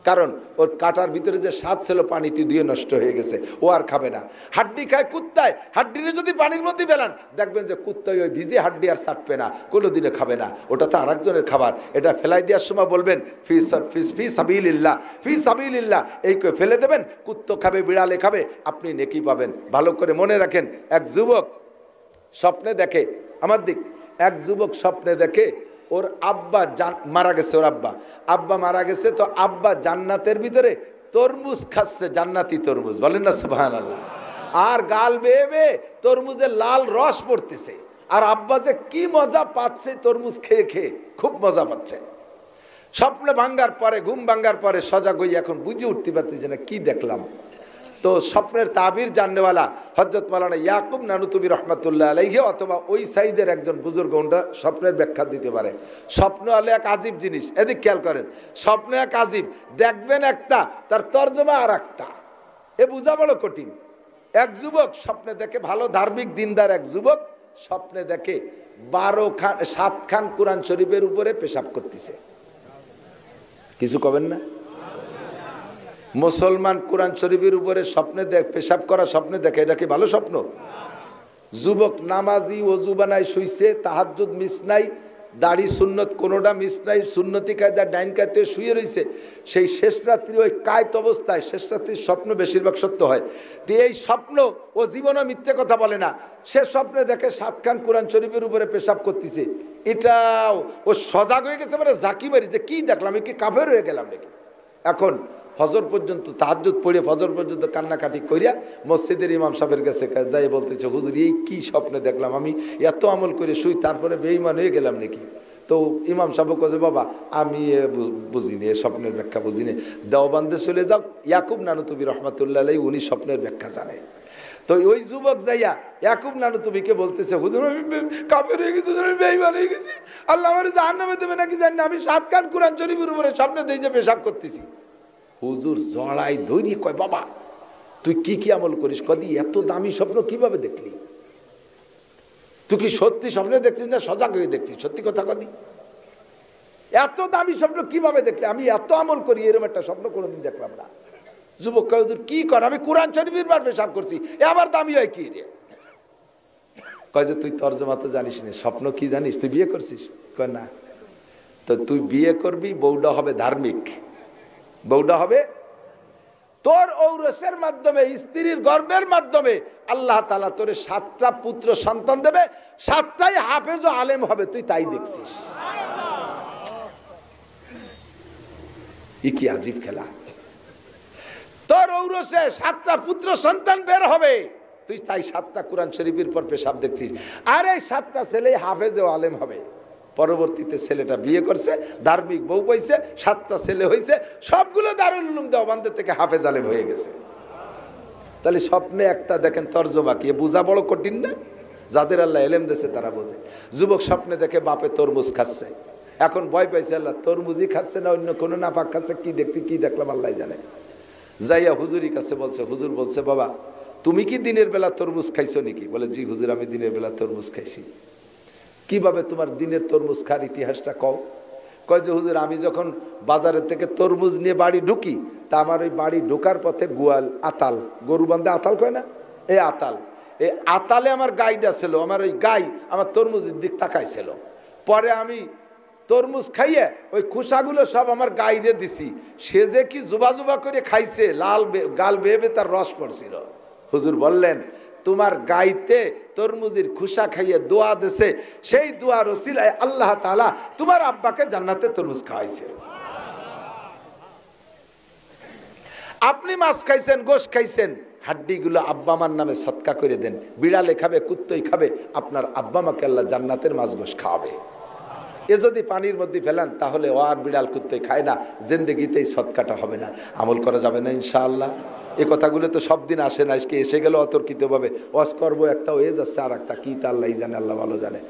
A: কারণ ওর কাটার ভিতরে যে স্বাদ ছিল পানিতে দিয়ে নষ্ট হয়ে গেছে, ও আর খাবে না। হাড্ডি খায় কুত্তায়, হাড্ডিরে যদি পানির মধ্যে ফেলান দেখবেন যে কুত্তায় ওই ভিজে হাড্ডি আর চাটবে না, কোনোদিনে খাবে না, ওটা তো আরেকজনের খাবার। এটা ফেলাই দেওয়ার সময় বলবেন ফি সাবিলিল্লাহ, এই করে ফেলে দেবেন, কুত্তো খাবে, বিড়ালে খাবে, আপনি নেকি পাবেন। ভালো করে মনে রাখেন, এক যুবক স্বপ্নে দেখে, আমার দিক, এক যুবক স্বপ্নে দেখে ওর আব্বা মারা গেছে, ওর আব্বা মারা গেছে, তো আব্বা জান্নাতের ভিতরে তরমুজ খাচ্ছে, জান্নাতি তরমুজ, বলেন না সুবহানাল্লাহ। আর গাল বেয়ে বেয়ে তরমুজের লাল রস পড়তেছে, আর আব্বা যে কি মজা পাচ্ছে তরমুজ খেয়ে খেয়ে, খুব মজা পাচ্ছে। স্বপ্ন ভাঙ্গার পরে, ঘুম ভাঙ্গার পরে সজাগ হয়ে এখন বুঝে উঠতে পারতেছে না কি দেখলাম। তো স্বপ্নের তাবির জাননেওয়ালা হযরত মাওলানা ইয়াকুব নানুতুবি রহমাতুল্লাহ আলাইহি অথবা ওই সাইজের একজন বুজুর্গ ওটা স্বপ্নের ব্যাখ্যা দিতে পারে। স্বপ্ন হলে এক আজীব জিনিস, এদিক খেয়াল করেন, স্বপ্ন এক আজীব, দেখবেন একটা, তার তর্জমা আর একটা, এ বোঝা বড় কঠিন। এক যুবক স্বপ্নে দেখে, ভালো ধার্মিক দিনদার এক যুবক স্বপ্নে দেখে 7 খান কোরআন শরীফের উপরে পেশাব করতেছে। কিছু কবেন না? মুসলমান কোরআন শরীফের উপরে স্বপ্নে পেশাব করা স্বপ্নে দেখে, এটা কি ভালো স্বপ্ন? যুবক নামাজি ওযু বানায় শুইছে, তাহাজ্জুদ মিস নাই, দাড়ি সুন্নত কোনোটা মিস নাই, সুন্নতি কায়দা ডাইন কায়দা শুয়ে রয়েছে, সেই শেষ রাত্রি ওই কায়ত অবস্থায় শেষ রাত্রির স্বপ্ন বেশিরভাগ সত্য হয়। তো এই স্বপ্ন ও জীবনও মিথ্যে কথা বলে না, সে স্বপ্নে দেখে 7 খান কোরআন শরীফের উপরে পেশাব করতেছে, এটাও ও সজাগ হয়ে গেছে, মানে জাকি মারি যে কি দেখলাম, কি কাফের হয়ে গেলাম নাকি। এখন ফজর পর্যন্ত তাহাজ্জুদ পড়ে ফজর পর্যন্ত কান্নাকাটি করিয়া মসজিদের ইমাম সাহেবের কাছে যাই বলতেছে, হুজুর এই কি স্বপ্নে দেখলাম, আমি এত আমল করে শুই তারপরে বেঈমান হয়ে গেলাম নাকি। তো ইমাম সাহেব কাছে, বাবা আমি বুঝিনি, এ স্বপ্নের ব্যাখ্যা বুঝিনি, দেওবান্দে চলে যাও, ইয়াকুব নানুতুবি রহমাতুল্লাহ আলাইহি উনি স্বপ্নের ব্যাখ্যা জানে। তো ওই যুবক যাইয়া ইয়াকুব নানুতুবিকে বলতেছে, হুজুর আমি কাফের হয়ে গেছি, আমি বেঈমান হয়ে গেছি, আল্লাহ আমার জাহান্নামে দেবে নাকি জানি না, আমি 7 খান কোরআন শরীফের উপরে স্বপ্নে দেই যে পেশাব করতেছি। হুজুর জড়াই ধরি কয়, বাবা তুই কি কি আমল করিস? কদি এত দামি স্বপ্ন কিভাবে দেখলি? তুই কি সত্যি স্বপ্নে দেখছিস না সজাগ হয়ে দেখছিস? সত্যি কথা কদি, এত দামি স্বপ্ন কিভাবে দেখলি? আমি এত আমল করি, এরকম একটা স্বপ্ন কোনোদিন দেখলাম না। যুবক কয়, হুজুর কি কর? আমি কোরআন শরীফের বার পেশাব করছি, এ আবার দামি হয় কি রে? কয় যে তুই তর্জমা তো জানিস না, স্বপ্ন কি জানিস? তুই বিয়ে করছিস? কয় না। তো তুই বিয়ে করবি, বউটা হবে ধার্মিক, বউটা হবে তোর ঔরসের মাধ্যমে, স্ত্রীর গর্ভের মাধ্যমে আল্লাহ তাআলা তোরে 7টা পুত্র সন্তান দেবে, 7টাই হাফেজ ও আলেম হবে, তুই তাই দেখছিস। কি আজীব খেলা! তোর ঔরসে 7টা পুত্র সন্তান বের হবে, তুই তাই 7টা কোরআন শরীফের পর পেশাব দেখছিস। আর এই 7টা ছেলে হাফেজ ও আলেম হবে। পরবর্তীতে ছেলেটা বিয়ে করছে, ধার্মিক বউ পাইছে, 7টা ছেলে হয়েছে, সবগুলো দারুল উলুম দেওবন্দ থেকে হাফেজ আলেম হয়ে গেছে। তাহলে স্বপ্নে একটা দেখেন তর্জমা কি, বোঝা বড় কঠিন না? যাদের আল্লাহ এলেম দিয়েছে তারা বোঝে। যুবক স্বপ্নে দেখে বাপে তরমুজ খাচ্ছে, এখন ভয় পাইছে, আল্লাহ তরমুজই খাচ্ছে না অন্য কোনো নাপাক খাচ্ছে, কি দেখতে কি দেখলাম আল্লাহ জানে। যাইয়া হুজুরি কাছে বলছে, হুজুর বলছে, বাবা তুমি কি দিনের বেলা তরমুজ খাইছো নাকি? বলে, জি হুজুর আমি দিনের বেলা তরমুজ খাইছি। কিভাবে তোমার দিনের তরমুজ খার ইতিহাসটা কও? কয় যে হুজুর আমি যখন বাজারের থেকে তরমুজ নিয়ে বাড়ি ঢুকি, তা আমার ওই বাড়ি ঢোকার পথে গোয়াল আতাল, গরু বান্ধে আতাল কয় না, এই আতালে আমার গাইটা ছিল, আমার ওই গাই আমার তরমুজের দিক তাকাইছিল। পরে আমি তরমুজ খাইয়ে ওই খোসাগুলো সব আমার গাইরে দিছি, সে যে কি জুবা জুবা করে খাইছে, লাল গাল বেয়ে তার রস পড়ছিল। হুজুর বললেন, তোমার গাইতে তরমুজের খুশা খাইয়ে দোয়া দেছে, সেই দোয়ার ওসিলায় আল্লাহ তাআলা তোমার আব্বাকে জান্নাতে তরমুজ খাওয়াইছে। আপনি মাছ খাইছেন, গোশত খাইছেন, হাড্ডিগুলো আব্বা মার নামে সদকা করে দেন, বিড়ালে খাবে, কুত্তই খাবে, আপনার আব্বা মাকে আল্লাহ জান্নাতের মাছ গোশত খাওয়াবে। এ যদি পানির মধ্যে ফেলেন তাহলে ও আর বিড়াল কুত্তই খায় না, জিন্দেগিতেই সদকাটা হবে না, আমল করা যাবে না ইনশাআল্লাহ। এই কথাগুলো তো সব দিন আসে না, আজকে এসে গেল অতর্কিতভাবে। ওয়াজ করবো একটা হয়ে যাচ্ছে, আর একটা কী তা আল্লাহ জানে, আল্লাহ ভালো জানে।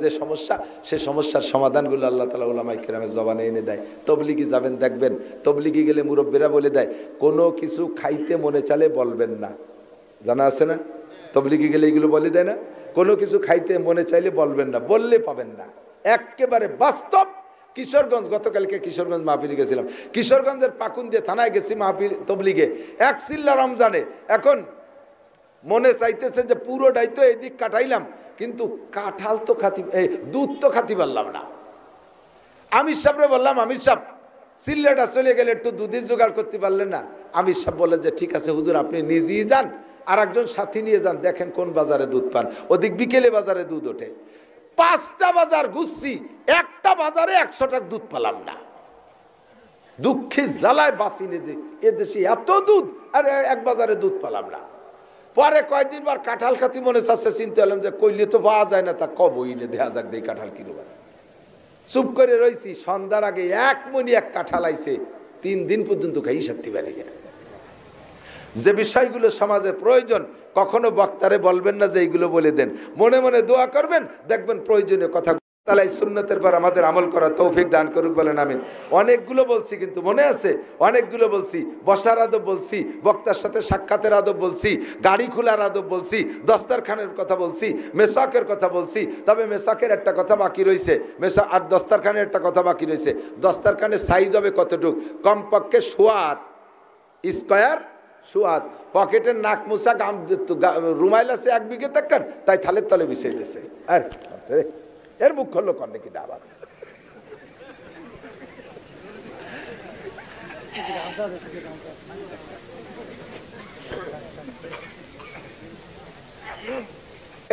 A: যে সমস্যা, সে সমস্যার সমাধানগুলো আল্লাহ তাআলা উলামায়ে কেরামের জবানে এনে দেয়। তবলিগি যাবেন দেখবেন, তবলিগি গেলে মুরব্বীরা বলে দেয়, কোনো কিছু খাইতে মনে চালে বলবেন না, জানা আছে না? তবলিগি গেলে এগুলো বলে দেয় না, কোনো কিছু খাইতে মনে চাইলে বলবেন না, বললে পাবেন না। একেবারে বাস্তব। কিশোরগঞ্জ, গতকালকে কিশোরগঞ্জ মাহফিলে গেছিলাম, কিশোরগঞ্জের পাকুন্দিয়া থানায় গেছি মাহফিল তবলিগে, এক চিল্লা রমজানে। এখন মনে চাইতেছে যে পুরোটাই তো এদিক কাটাইলাম, কিন্তু কাঁঠাল তো খাতি, দুধ তো খাতি পারলাম না। আমির সাহেবরে বললাম, আমির সাহেব চিল্লাটা চলে গেলে একটু দুধের জোগাড় করতে পারলেন না? আমির সাহেব বললেন যে ঠিক আছে হুজুর, আপনি নিজেই যান, আর একজন সাথী নিয়ে যান, দেখেন কোন বাজারে দুধ পান। ওদিক বিকেলে বাজারে দুধ ওঠে। 5টা বাজার ঘুরছি, একটা বাজারে 100 টাকা দুধ পেলাম না। দুঃখে জ্বালায় বাঁচিনি যে এদেশে এত দুধ, আর এক বাজারে দুধ পেলাম না। পরে কয়েকদিন বার কাঁঠাল খাতি মনে চাচ্ছে, চিন্তা হলাম যে কইলে তো পাওয়া যায় না, তা কবইলে দেখা যাক দেই কাঁঠাল কিনবা। চুপ করে রয়েছি, সন্ধ্যার আগে 1 মণি 1 কাঁঠাল আইছে, 3 দিন পর্যন্ত খাই শান্তি পারি না। যে বিষয়গুলো সমাজে প্রয়োজন, কখনো বক্তারে বলবেন না যে এইগুলো বলে দেন, মনে মনে দোয়া করবেন, দেখবেন প্রয়োজনীয় কথা তাহলে এই সুন্নতের পর আমাদের আমল করা তৌফিক দান করুক, বলেন আমিন। অনেকগুলো বলছি, কিন্তু মনে আছে অনেকগুলো বলছি। বসার আদব বলছি, বক্তার সাথে সাক্ষাতের আদব বলছি, গাড়ি খোলার আদব বলছি, দস্তারখানের কথা বলছি, মেসাকের কথা বলছি। তবে মেসাকের একটা কথা বাকি রয়েছে, আর দস্তারখানের একটা কথা বাকি রয়েছে। দস্তারখানের সাইজ হবে কতটুক? কমপক্ষে সোয়াত স্কোয়ার, সোয়াত। পকেটের নাক মুসা রুমাইল আছে 1 বিঘে থাকেন, তাই থালের তলে বিছিয়ে দিয়েছে। আর এর মুখ হলো কন্যা কি আবার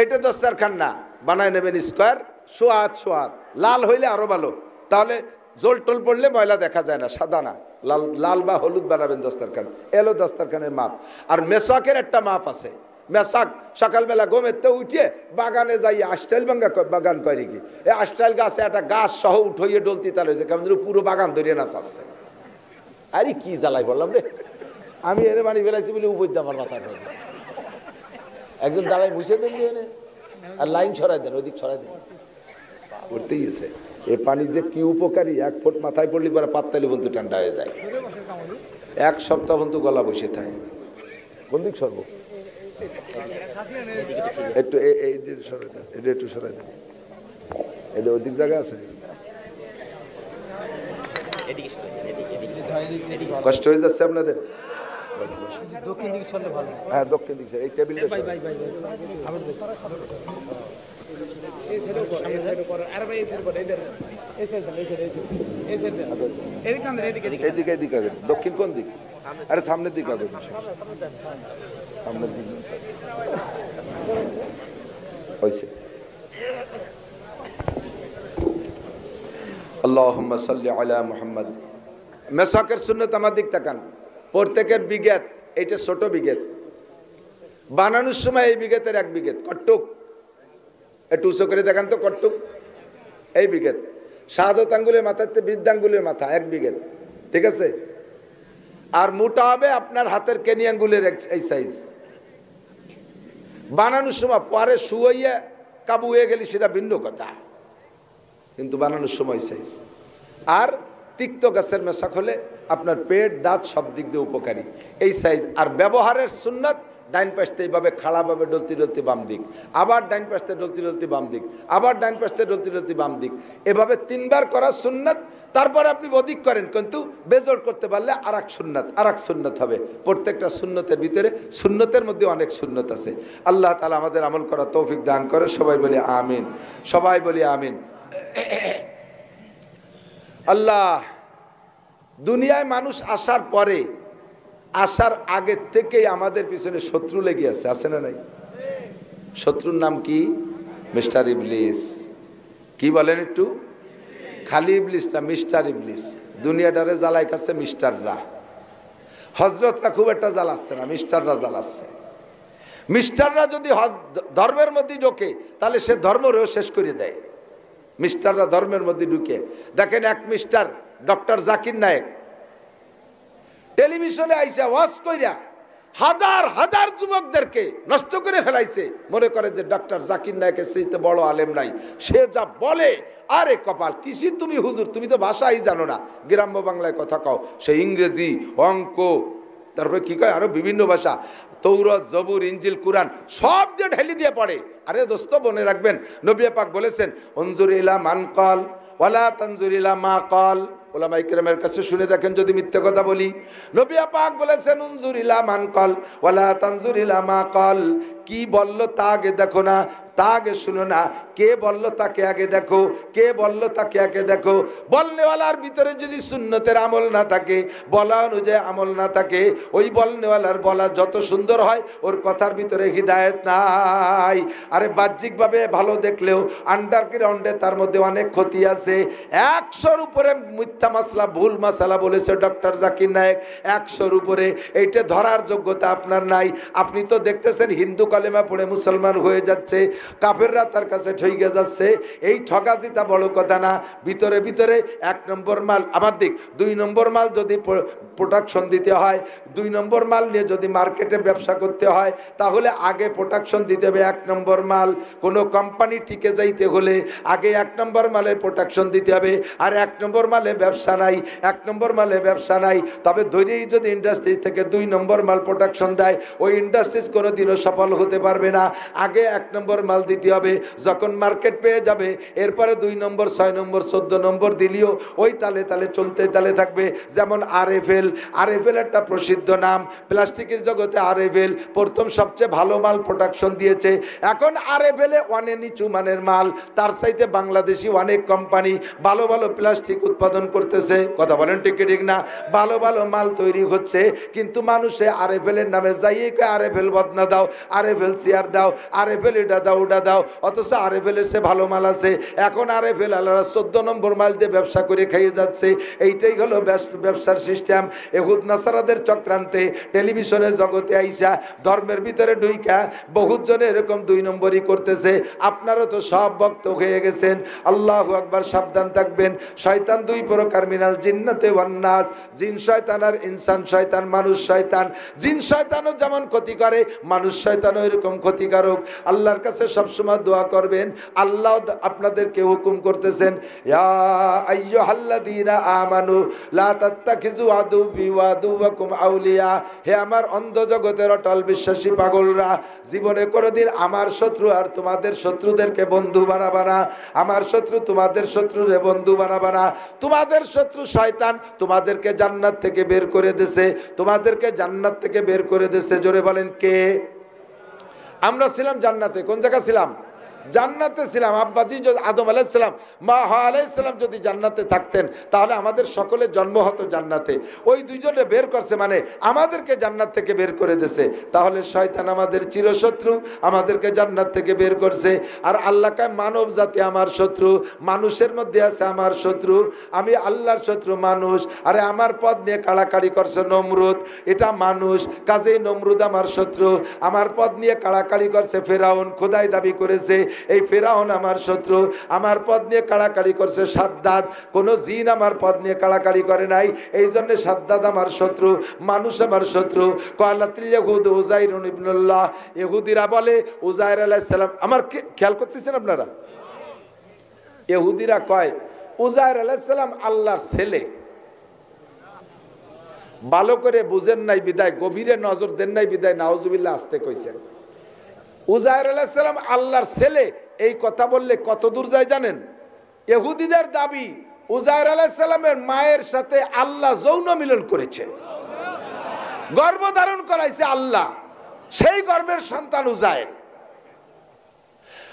A: এটা দস্তারখান না, বানায় নেবেন স্কোয়ার, সোয়াত সোয়াত। লাল হইলে আরো ভালো, তাহলে জোল টোল পড়লে ময়লা দেখা যায় না, সাদা না, লাল লাল বা হলুদ বানাবেন দস্তারখান। এলো দস্তারখানের মাপ। আর মেসাকের একটা মাপ আছে। মেসাক সকালবেলা ঘুমেতে উঠে বাগানে যাই, আষ্টাইল বাগান করে কি, এই আষ্টাইল গাছে একটা গাছ সহ উঠইয়ে ডলতি তার হয়েছে, কেমন পুরো বাগান ধরিয়ে নাচ আসছে। আরে কি জ্বালাই বললাম রে, আমি এনে বাড়ি বেলাইছি বলে উপর দিয়ে আমার মাথা ধরে একজন দাঁড়ায় মুছে দেন দিয়ে, আর লাইন ছড়াই দেন, ওইদিক ছড়াই দেন, করতেই এসে। এই পানি যে কি উপকারী, 1 ফুট মাথায় পড়লে পরে পাততালি বন্ধু ঠান্ডা হয়ে যায়। 1 সপ্তাহ বন্ধু গলা বসে থাকে। কোন দিক সরব? একটু সরাই দেন, এটা একটু সরাই দেন, এটা ওদিক জায়গা আছে, কষ্ট হয়ে যাচ্ছে আপনাদের। দক্ষিণ দিকে সরলে ভালো। হ্যাঁ, দক্ষিণ দিকে এই টেবিলটা দক্ষিণ কোন দিক? আরে সামনের দিকে আগে, সামনের দিকে হয়েছে। আল্লাহুম্মা সাল্লি আলা মুহাম্মদ। মেসাকের সুন্নত আমার দিক তাকান। প্রত্যেকের বিঘেত, এইটা ছোট বিঘেত, বানানোর সময় এই বিঘেতের 1 বিঘেত কট্টুক, একটু উঁচু করে দেখান তো, কট্টুক এই বিঘেত। শাহাদত আঙ্গুলের মাথাতে বৃদ্ধাঙ্গুলের মাথা 1 বিঘেত, ঠিক আছে। আর মোটা হবে আপনার হাতের কেনি আঙ্গুলের এই সাইজ। বানানোর সময় পরে শুয়ে কাবু হয়ে গেলে সেটা ভিন্ন কথা, কিন্তু বানানোর সময় সাইজ। আর তিক্ত গাছের মেশাক হলে আপনার পেট দাঁত সব দিক দিয়ে উপকারী, এই সাইজ। আর ব্যবহারের সুন্নত, ডাইন পাশতে এইভাবে খাড়াভাবে ডলতি ডলতি বাম দিক, আবার ডাইন পাশতে ডলতি ডলতি বাম দিক, আবার ডাইন পাশতে ডলতি ডলতি বাম দিক, এভাবে 3 বার করার সুন্নত। তারপরে আপনি অধিক করেন, কিন্তু বেজোড় করতে পারলে আরেক সুন্নত হবে। প্রত্যেকটা সুন্নতের ভিতরে, সুন্নতের মধ্যে অনেক সুন্নত আছে। আল্লাহ তাআলা আমাদের আমল করা তৌফিক দান করে। সবাই বলি আমিন, সবাই বলি আমিন। আল্লাহ, দুনিয়ায় মানুষ আসার পরে, আসার আগের থেকেই আমাদের পিছনে শত্রু লেগে আছে না নাই? শত্রুর নাম কি? মিস্টার ইবলিস। কি বলেন একটু? খালি ইবলিস না, মিস্টার ইবলিস। দুনিয়াটারে জ্বালাই কাছে মিস্টাররা। হজরতরা খুব একটা জ্বালাচ্ছে না, মিস্টাররা জ্বালাচ্ছে। মিস্টাররা যদি ধর্মের মধ্যে ঢোকে, তাহলে সে ধর্মরেও শেষ করে দেয়। মিস্টাররা ধর্মের মধ্যে ঢুকে, দেখেন এক মিস্টার ডক্টর জাকির নায়েক টেলিভিশনে আইসা ওয়াজ কইরা হাজার হাজার যুবকদেরকে নষ্ট করে ফেলাইছে। মনে করে যে ডক্টর জাকির নায়েকের চেয়ে বড় আলেম নাই। সে যা বলে, আরে কপাল, কিসি তুমি হুজুর, তুমি তো ভাষাই জানো না, গ্রাম্য বাংলায় কথা কও। সে ইংরেজি, অঙ্ক, তারপরে কি কয় আরো বিভিন্ন ভাষা, তৌরাত, জবুর, ইনজিল, কুরআন সব যে ঢেলি দিয়ে পড়ে। আরে দোস্ত, মনে রাখবেন নবী পাক বলেছেন, উনজুর ইলা মান ক্বাল ওয়ালা তানজুর ইলা মা ক্বাল। ওলামা ইকরামের কাছে শুনে দেখেন যদি মিথ্যে কথা বলি। নবী পাক বলেছেন, উনজুর ইলা মান ক্বাল ওয়ালা তানজুর ইলা মা ক্বাল। কি বলল তা আগে দেখো না, তা আগে শুনো না। কে বলল তাকে আগে দেখো, কে বলল তাকে আগে দেখো। বলনেওয়ালার ভিতরে যদি সুন্নতের আমল না থাকে, বলা অনুযায়ী আমল না থাকে, ওই বলনেওয়ালার বলা যত সুন্দর হয়, ওর কথার ভিতরে হিদায়েত নাই। আরে বাহ্যিকভাবে ভালো দেখলেও আন্ডারগ্রাউন্ডে তার মধ্যে অনেক ক্ষতি আছে। 100-র উপরে মিথ্যা মাসলা, ভুল মাসালা বলেছে ডক্টর জাকির নায়েক, 100-র উপরে। এইটা ধরার যোগ্যতা আপনার নাই। আপনি তো দেখতেছেন হিন্দু কালেমা পড়ে মুসলমান হয়ে যাচ্ছে, কাফেররা তার কাছে ঠইকে যাচ্ছে। এই ঠকাচিতা বড় কথা না, ভিতরে ভিতরে 1 নম্বর মাল আমার দিক, 2 নম্বর মাল যদি প্রোডাকশন দিতে হয়, 2 নম্বর মাল নিয়ে যদি মার্কেটে ব্যবসা করতে হয়, তাহলে আগে প্রোডাকশন দিতে হবে 1 নম্বর মাল। কোনো কোম্পানি টিকে যাইতে হলে আগে 1 নম্বর মালের প্রোডাকশন দিতে হবে। আর 1 নম্বর মালে ব্যবসা নাই, 1 নম্বর মালে ব্যবসা নাই। তবে ধৈর্যই যদি ইন্ডাস্ট্রি থেকে 2 নম্বর মাল প্রোডাকশন দেয়, ওই ইন্ডাস্ট্রিজ কোনো দিনও সফল হতে পারবে না। আগে 1 নম্বর মাল দিতে হবে। যখন মার্কেট পেয়ে যাবে, এরপরে 2 নম্বর, 6 নম্বর, 14 নম্বর দিলেও ওই তালে তালে চলতে তালে থাকবে। যেমন আরএফএল, আরএফএল একটা প্রসিদ্ধ নাম প্লাস্টিকের জগতে। আরএফএল প্রথম সবচেয়ে ভালো মাল প্রোডাকশন দিয়েছে। এখন আরএফএলে অনেক নিচু মানের মাল, তার চাইতে বাংলাদেশি অনেক কোম্পানি ভালো ভালো প্লাস্টিক উৎপাদন করতেছে। কথা বলেন ঠিক ঠিক না? ভালো ভালো মাল তৈরি হচ্ছে, কিন্তু মানুষে আরএফএলের নামে যাইয়ে আরএফএল বদনা দাও, আরএফএল চেয়ার দাও, আরএফএল এটা দাও ওটা দাও, অথচ আরএফএলের সে ভালো মাল আছে। এখন আরএফএল আলাদা 14 নম্বর মাল দিয়ে ব্যবসা করে খাইয়ে যাচ্ছে। এইটাই হলো ব্যবসার সিস্টেম। এহুদ নাসারাদের চক্রান্তে টেলিভিশনের জগতে আইসা ধর্মের ভিতরে ঢুইকা বহুত জনে এরকম 2 নম্বরই করতেছে। আপনারও তো সব ভক্ত হয়ে গেছেন। আল্লাহু আকবার, সাবধান থাকবেন। শয়তান 2 প্রকার, মিনাল জিন্নাতে ওয়ান নাস, জিন শয়তান আর ইনসান শয়তান, মানুষ শয়তান। জিন শয়তানও যেমন ক্ষতি করে, মানুষ শয়তানও এরকম ক্ষতিকারক। আল্লাহর কাছে সবসময় দোয়া করবেন। আল্লাহ আপনাদেরকে হুকুম করতেছেন, ইয়া আইয়ুহাল্লাযীনা আমানু লা তাত্তাখিযু আদুওয়ি ওয়া আদুওয়াকুম আউলিয়া। হে আমার অন্ধ জগতের অটল বিশ্বাসী পাগলরা, জীবনে কোনোদিন আমার শত্রু আর তোমাদের শত্রুদেরকে বন্ধু বানাবা না। আমার শত্রু তোমাদের শত্রুরে বন্ধু বানাবা না। তোমাদের শত্রু শয়তান তোমাদেরকে জান্নাত থেকে বের করে দিয়েছে, তোমাদেরকে জান্নাত থেকে বের করে দিয়েছে। জোরে বলেন কে? আমরা ছিলাম জান্নাতে। কোন জায়গা ছিলাম? জান্নাতে ছিলাম। আব্বাজি আদম আলাইহিস সালাম, মা হাওয়া আলাইহিস সালাম যদি জান্নাতে থাকতেন, তাহলে আমাদের সকলের জন্ম হতো জান্নাতে। ওই 2 জনে বের করছে, মানে আমাদেরকে জান্নাত থেকে বের করে দিয়েছে। তাহলে শয়তান আমাদের চিরশত্রু, আমাদেরকে জান্নাত থেকে বের করছে। আর আল্লাহ কয় মানব জাতি আমার শত্রু, মানুষের মধ্যে আছে আমার শত্রু। আমি আল্লাহর শত্রু মানুষ। আরে আমার পদ নিয়ে কাড়াকাড়ি করছে নমরুদ, এটা মানুষ, কাজেই নমরুদ আমার শত্রু। আমার পদ নিয়ে কাড়াকাড়ি করছে ফেরাউন, খোদাই দাবি করেছে, এই ফেরাউন আমার শত্রু। আমার পদ নিয়ে কাড়াকাড়ি করছে সাদ্দাত, কোন জিন আমার পদ নিয়ে কাড়াকাড়ি করে নাই, এই জন্য সাদ্দাত আমার শত্রু, মানুষ আমার শত্রু। কালাতিল ইয়াহুদ উযাইর ইবনুল্লাহ, ইহুদিরা বলে উযাইর আলাইহিস সালাম, আমার খেয়াল করতেছেন আপনারা? ইহুদিরা কয় উযাইর আলাইহিস সালাম আল্লাহর ছেলে। ভালো করে বুঝেন নাই বিদায়, গভীরে নজর দেন নাই বিদায় নাউজুবিল্লাহ আসতে কইছেন। উযাইর আলাইহিস সালাম আল্লাহর ছেলে, এই কথা বললে কত দূর যায় জানেন? ইহুদিদের দাবি উযাইর আলাইহিস সালামের মায়ের সাথে আল্লাহ যৌন মিলন করেছে, গর্ভধারণ করাইছে আল্লাহ, সেই গর্ভের সন্তান উযাইর।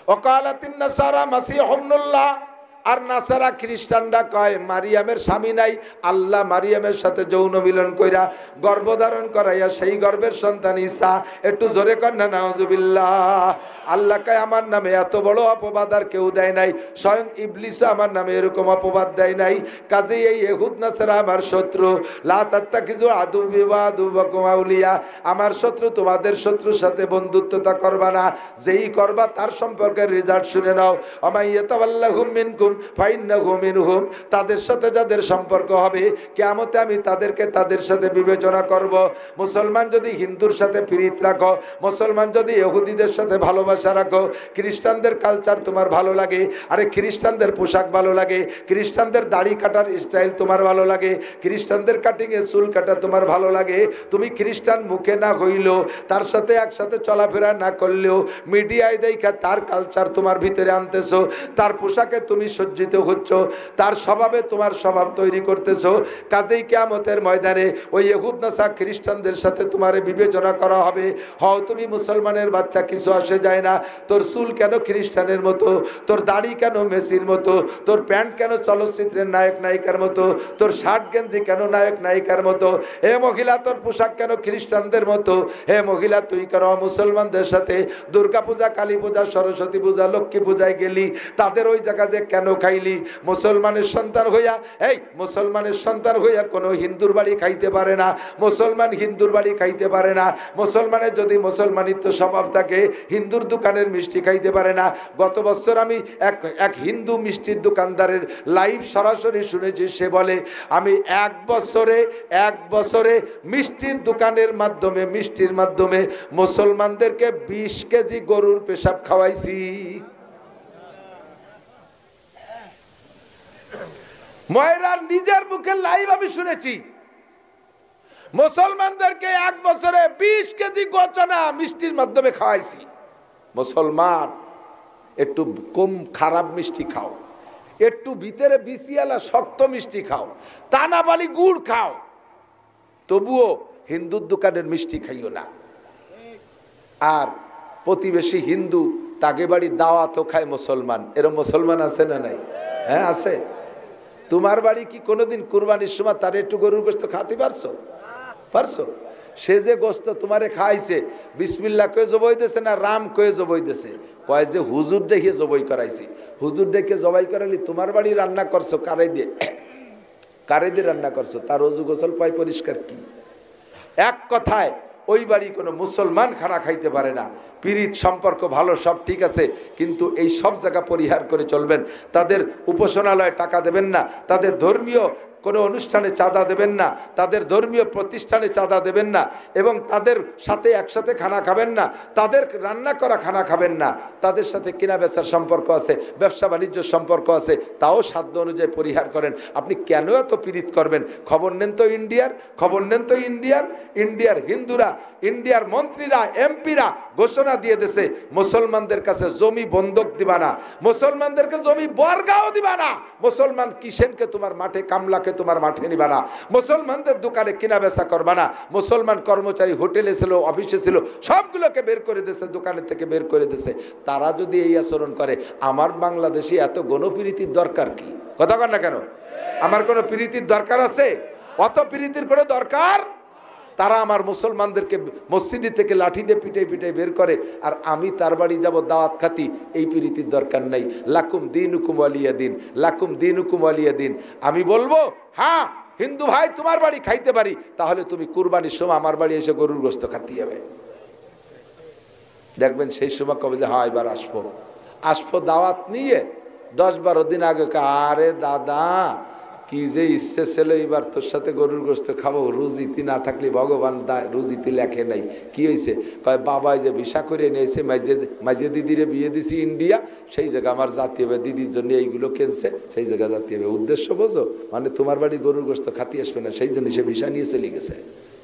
A: ওয়াকালাতিন নাসারা মাসীহ ইবনুল্লাহ, আর নাসারা খ্রিস্টানরা কয় মারিয়ামের স্বামী নাই, আল্লাহ মারিয়ামের সাথে যৌন মিলন কইরা গর্ভধারণ করাইয়া সেই গর্ভের সন্তান ঈসা। একটু জোরে কর না নাউজুবিল্লাহ। আল্লাহ কয় আমার নামে এত বড় অপবাদ আর কেউ দেয় নাই, স্বয়ং ইবলিসও আমার নামে এরকম অপবাদ দেয় নাই। কাজেই এই ইহুদ নাসারা আমার শত্রু। লা তাত্তাখিযু আদুওয়ি ওয়া আদুওয়াকুম আউলিয়া, আমার শত্রু তোমাদের শত্রুর সাথে বন্ধুত্বতা করবা না, যেই করবা তার সম্পর্কের রেজাল্ট শুনে নাও। ওমাই ইয়াতাওয়াল্লাহুম মিনকুম ফাইন্নাহু মিনহুম, তাদের সাথে যাদের সম্পর্ক হবে কিয়ামতে আমি তাদেরকে তাদের সাথে বিবেচনা করব। মুসলমান যদি হিন্দুর সাথে প্রীত রাখো, মুসলমান যদি ইহুদিদের সাথে ভালোবাসা রাখো, খ্রিস্টানদের কালচার তোমার ভালো লাগে, আরে খ্রিস্টানদের পোশাক ভালো লাগে, খ্রিস্টানদের দাড়ি কাটার স্টাইল তোমার ভালো লাগে, খ্রিস্টানদের কাটিংয়ে চুল কাটা তোমার ভালো লাগে, তুমি খ্রিস্টান মুখে না হইলেও, তার সাথে একসাথে চলাফেরা না করলেও মিডিয়ায় দেখা তার কালচার তোমার ভিতরে আনতেছো, তার পোশাকে তুমি সজ্জিত হচ্ছ, তার স্বভাবে তোমার স্বভাব তৈরি করতেছো। কাজেই কিয়ামতের ময়দানে ওই ইহুদ নাসারা খ্রিস্টানদের সাথে তোমারে বিবেচনা করা হবে। হও তুমি মুসলমানের বাচ্চা, কিছু আসে যায় না, তোর চুল কেন খ্রিস্টানের মতো, তোর দাড়ি কেন মেসির মতো, তোর প্যান্ট কেন চলচ্চিত্রের নায়ক নায়িকার মতো, তোর শার্ট গেঞ্জি কেন নায়ক নায়িকার মতো, হে মহিলা তোর পোশাক কেন খ্রিস্টানদের মতো, হে মহিলা তুই কেন মুসলমানদের সাথে দুর্গা পূজা, কালী পূজা, সরস্বতী পূজা, লক্ষ্মী পূজায় গেলি, তাদের ওই জায়গা যে কেন খাইলি? মুসলমানের সন্তান হইয়া, এই মুসলমানের সন্তান হইয়া কোনো হিন্দুর বাড়ি খাইতে পারে না। মুসলমান হিন্দুর বাড়ি খাইতে পারে না। মুসলমানের যদি মুসলমানিত্ব স্বভাব থাকে, হিন্দুর দোকানের মিষ্টি খাইতে পারে না। গত বছর আমি এক হিন্দু মিষ্টির দোকানদারের লাইভ সরাসরি শুনেছি। সে বলে, আমি এক বছরে মিষ্টির দোকানের মাধ্যমে মুসলমানদেরকে 20 কেজি গরুর পেশাব খাওয়াইছি। ময়রার নিজের মুখে লাইভ আমি শুনেছি, মুসলমানদেরকে এক বছরে 20 কেজি গোচনা মিষ্টির মাধ্যমে খাওয়াইছি। মুসলমান, একটু কম খারাপ মিষ্টি খাও, একটু ভিতরে বিসিয়ালা শক্ত মিষ্টি খাও, তানাবালি গুড় খাও, তবুও হিন্দুর দোকানের মিষ্টি খাইও না। আর প্রতিবেশী হিন্দু, তাকে বাড়ি দাওয়াতও খায় মুসলমান। এরকম মুসলমান আছে না নাই? হ্যাঁ আছে। তোমার বাড়ি কি কোনোদিন কুরবানির সময় তার একটু গরুর গোশত খাতে পারছো? সে যে গোশত তোমারে খাইছে, বিসমিল্লাহ কয়ে জবাই দিয়েছে না রাম কয়ে জবাই দিয়েছে? কয় যে হুজুর দেখিয়ে জবাই করাইছি। হুজুর দেখে জবাই করালি, তোমার বাড়ি রান্না করছো কারে দিয়ে রান্না করছো? তার অজু গোসল পায় পরিষ্কার কি? এক কথায় ওই বাড়ি কোনো মুসলমান খানা খাইতে পারে না। পীড়িত সম্পর্ক ভালো, সব ঠিক আছে, কিন্তু এই সব জায়গা পরিহার করে চলবেন। তাদের উপাসনালয়ে টাকা দেবেন না, তাদের ধর্মীয় কোনো অনুষ্ঠানে চাঁদা দেবেন না, তাদের ধর্মীয় প্রতিষ্ঠানে চাঁদা দেবেন না, এবং তাদের সাথে একসাথে খানা খাবেন না, তাদের রান্না করা খানা খাবেন না। তাদের সাথে কেনা বেচার সম্পর্ক আছে, ব্যবসা বাণিজ্য সম্পর্ক আছে, তাও সাধ্য অনুযায়ী পরিহার করেন। আপনি কেন এত পীড়িত করবেন? খবর নেন তো ইন্ডিয়ার হিন্দুরা, ইন্ডিয়ার মন্ত্রীরা, এমপিরা ঘোষণা দিয়ে দিয়েছে, মুসলমানদের কাছে জমি বন্ধক দিবা না, মুসলমানদেরকে জমি বর্গাও দিবা না, মুসলমান কিষেনকে তোমার মাঠে, কামলাকে তোমার মাঠে নিবা না, মুসলমানদের দোকানে কিনা বেচা করবা না, মুসলমান কর্মচারী হোটেলে ছিল, অফিসে ছিল, সবগুলোকে বের করে দিয়েছে, দোকানের থেকে বের করে দিয়েছে। তারা যদি এই আচরণ করে, আমার বাংলাদেশে এত গণপ্রীতির দরকার কি? কথা কন না কেন? আমার কোনো প্রীতির দরকার আছে? অত প্রীতির কোনো দরকার? তারা আমার মুসলমানদেরকে মসজিদ থেকে লাঠি দিয়ে পিটে বের করে, আর আমি তার বাড়ি যাব দাওয়াত খাতি। এই প্রীতির দরকার নাই। লাকুম দীনুকুম ওয়ালিয়া দিন। আমি বলবো, হ্যাঁ হিন্দু ভাই তোমার বাড়ি খাইতে পারি, তাহলে তুমি কুরবানির সময় আমার বাড়ি এসে গরুর গোশত খাতে যাবে। দেখবেন সেই সময় কবে যে হ্যাঁ এবার আসবো দাওয়াত নিয়ে। 10-12 দিন আগে, আরে দাদা কি যে ইচ্ছে ছিল, এবার তোর সাথে গরুর গোশত খাবো, রুজিতি না থাকলে ভগবান রুজিতি লেখে নাই। কি হয়েছে? কয় বাবাই যে ভিসা করে নিয়েছে, মাঝে দিদিরে বিয়ে দিছি ইন্ডিয়া, সেই জায়গা আমার জাতি হবে, দিদির জন্য এইগুলো কিনছে, সেই জায়গা জাতি হবে। উদ্দেশ্য বোঝো? মানে তোমার বাড়ি গরুর গোশত খাতি আসবে না, সেই জন্য সে ভিসা নিয়ে চলে গেছে।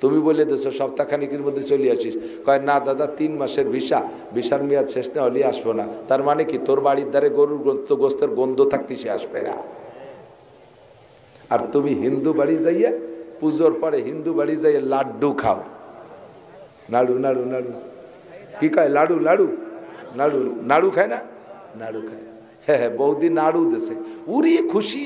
A: তুমি বলে দিছো সপ্তাহখানিকের মধ্যে চলে আসিস। কয় না দাদা 3 মাসের ভিসার মেয়াদ শেষ না হলে আসবো না। তার মানে কি? তোর বাড়ির দ্বারে গরুর গোশতের গন্ধ থাকতে সে আসবে না। আর তুমি হিন্দু বাড়ি যাইয়া, পুজোর পরে হিন্দু বাড়ি যাইয়া লাড্ডু খাও। নাড়ু কি কয়? নাড়ু খায় না? নাড়ু খায়। হ্যাঁ, বৌদি নাড়ু দেশে উড়িয়ে খুশি।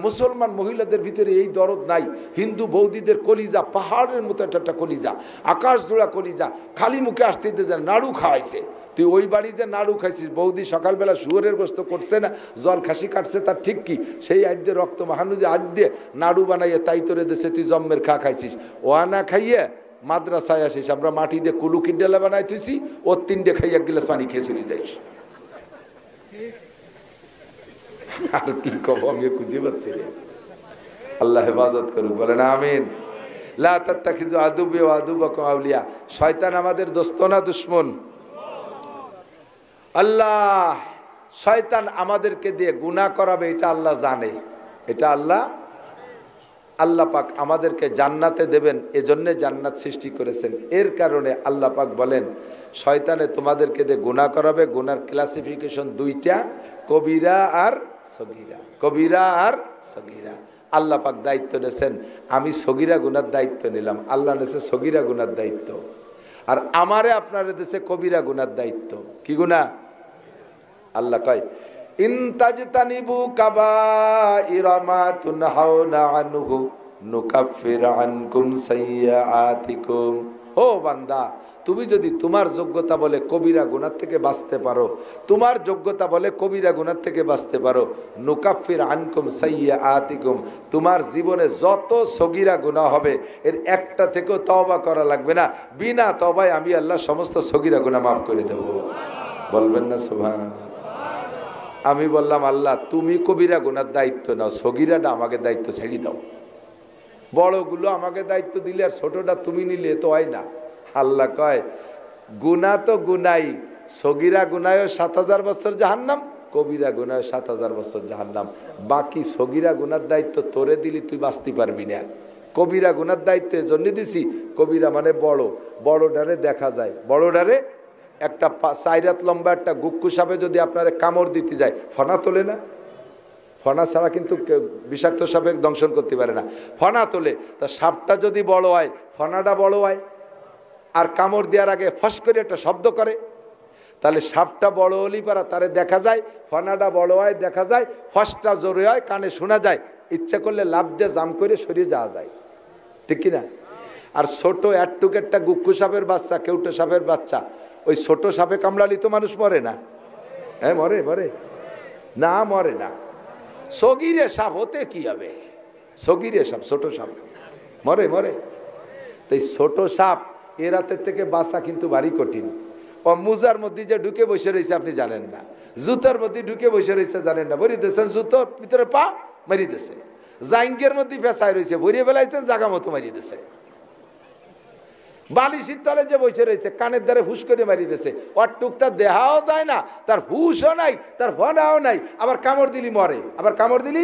A: মুসলমান মহিলাদের ভিতরে এই দরদ নাই। হিন্দু বৌদিদের কলিজা পাহাড়ের মতো একটা কলিজা, আকাশ জোড়া কলিজা, খালি মুখে আসতে নাড়ু খাওয়াইছে। তুই ওই বাড়িতে নাড়ু খাইছিস, বৌদি সকালবেলা শুয়োরের গোশত করছে না, জল খাসি কাটছে, তার ঠিক কি? সেই আদ্যে রক্ত মাহানু যে আদ্যে নাড়ু বানাইয়ে তাই তোরে দেশে তুই জম্মের খাইছিস। ওয়ানা খাইয়ে মাদ্রাসায় আসিস, আমরা মাটি দিয়ে কুলুকির ডেলা বানাই তুইছি, ওর 3টে খাইয়ে 1 গ্লাস পানি খেয়ে চলে যাইস। আর কি কব আমি খুঁজে পাচ্ছি না। আল্লাহ হেফাজত করুক, বলেন আমিন। লা তাত্তাখিযু আদুবি ওয়া আদুবাকুম আউলিয়া। শয়তান আমাদের দোস্ত না দুশমন? আল্লাহ শয়তান আমাদেরকে দিয়ে গুনাহ করাবে, এটা আল্লাহ জানে। এটা আল্লাহ পাক আমাদেরকে জান্নাতে দেবেন, এজন্য জান্নাত সৃষ্টি করেছেন। এর কারণে আল্লাহ পাক বলেন, শয়তানে তোমাদেরকে দিয়ে গুনাহ করাবে। গুনার ক্লাসিফিকেশন 2টা, কবিরা আর সগীরা। আল্লাহ পাক দায়িত্ব নিয়েছেন, আমি সগীরা গুনার দায়িত্ব নিলাম, আল্লাহ নিয়েছে সগীরা গুনার দায়িত্ব। আর আমারে আপনার দেশে কবিরা গুনার দায়িত্ব। কি গুনাহ? আল্লাহ কয়, ইন তাজতানিবু কাবাইরা মা তুনহাউনা আনহু নুকাফির আনকুম সাইয়্যাতিকুম। ও বান্দা, তুমি যদি তোমার যোগ্যতা বলে কবিরা গুনাহ থেকে বাঁচতে পারো, তোমার যোগ্যতা বলে কবিরা গুনাহ থেকে বাঁচতে পারো, নুকাফির আনকুম সাইয়্যাতিকুম, তোমার জীবনে যত সগীরা গুনাহ হবে এর একটা থেকেও তওবা করা লাগবে না, বিনা তওবায় আমি আল্লাহ সমস্ত সগীরা গুনাহ মাফ করে দেব। বলবেন না সুবহানাল্লাহ? আমি বললাম আল্লাহ তুমি কবিরা গুনার দায়িত্ব নাও, সগীরাটা আমাকে দায়িত্ব ছেড়ে দাও। বড়গুলো আমাকে দায়িত্ব দিলে আর ছোটটা তুমি নিলে তো হয় না। আল্লাহ কয় গুনাহ তো গুনাই, সগীরা গুনায় 7000 বছর জাহান্নাম, কবিরা গুনায় 7000 বছর জাহান্নাম। বাকি সগীরা গুনার দায়িত্ব তোরে দিলি তুই বাঁচতে পারবি না। কবিরা গুনার দায়িত্ব এজন্য দিছি, কবিরা মানে বড়, বড়ডারে দেখা যায়, বড়ডারে একটা 4 হাত লম্বা একটা গুক্কু সাপে যদি আপনার কামড় দিতে যায় ফনা তোলে না? ফনা ছাড়া কিন্তু বিষাক্ত সাপে দংশন করতে পারে না, ফনা তোলে। তা সাপটা যদি বড় হয় ফনাটা বড় হয়, আর কামড় দেওয়ার আগে ফস করে একটা শব্দ করে, তাহলে সাপটা বড় হলেই পারা তারে দেখা যায়, ফনাটা বড় হয় দেখা যায়, ফসটা জোরে হয় কানে শোনা যায়, ইচ্ছা করলে লাভ দিয়ে জাম করে সরিয়ে যাওয়া যায়, ঠিক কিনা? আর ছোট একটুক একটা গুক্কু সাপের বাচ্চা, কেউটো সাপের বাচ্চা, ওই ছোট সাপে কামড়ালি তো মানুষ মরে না? হ্যাঁ মরে, মরে না? মরে না। সগীরে সাপ হতে কি হবে? সগীরে সাপ, ছোট সাপ মরে, মরে। তাই ছোট সাপ এ রাতের থেকে বাঁচা কিন্তু ভারী কঠিন। ও মুজার মধ্যে যে ঢুকে বসে রয়েছে আপনি জানেন না, জুতার মধ্যে ঢুকে বসে রয়েছে জানেন না, ভরিয়ে দিয়েছেন জুতোর ভিতরে পা মারিয়ে দিয়েছে, জাইঙ্গের মধ্যে পেঁচায় রয়েছে ভরিয়ে ফেলাইছেন জাগা মতো মারিয়ে দিয়েছে, বালিশির তলে যে বসে রয়েছে কানের দ্বারে হুশ করে মারিয়ে দিয়েছে, ওর টুকটা দেহাও যায় না, তার হুশও নাই, তার ভনাও নাই, আবার কামড় দিলি মরে, আবার কামড় দিলি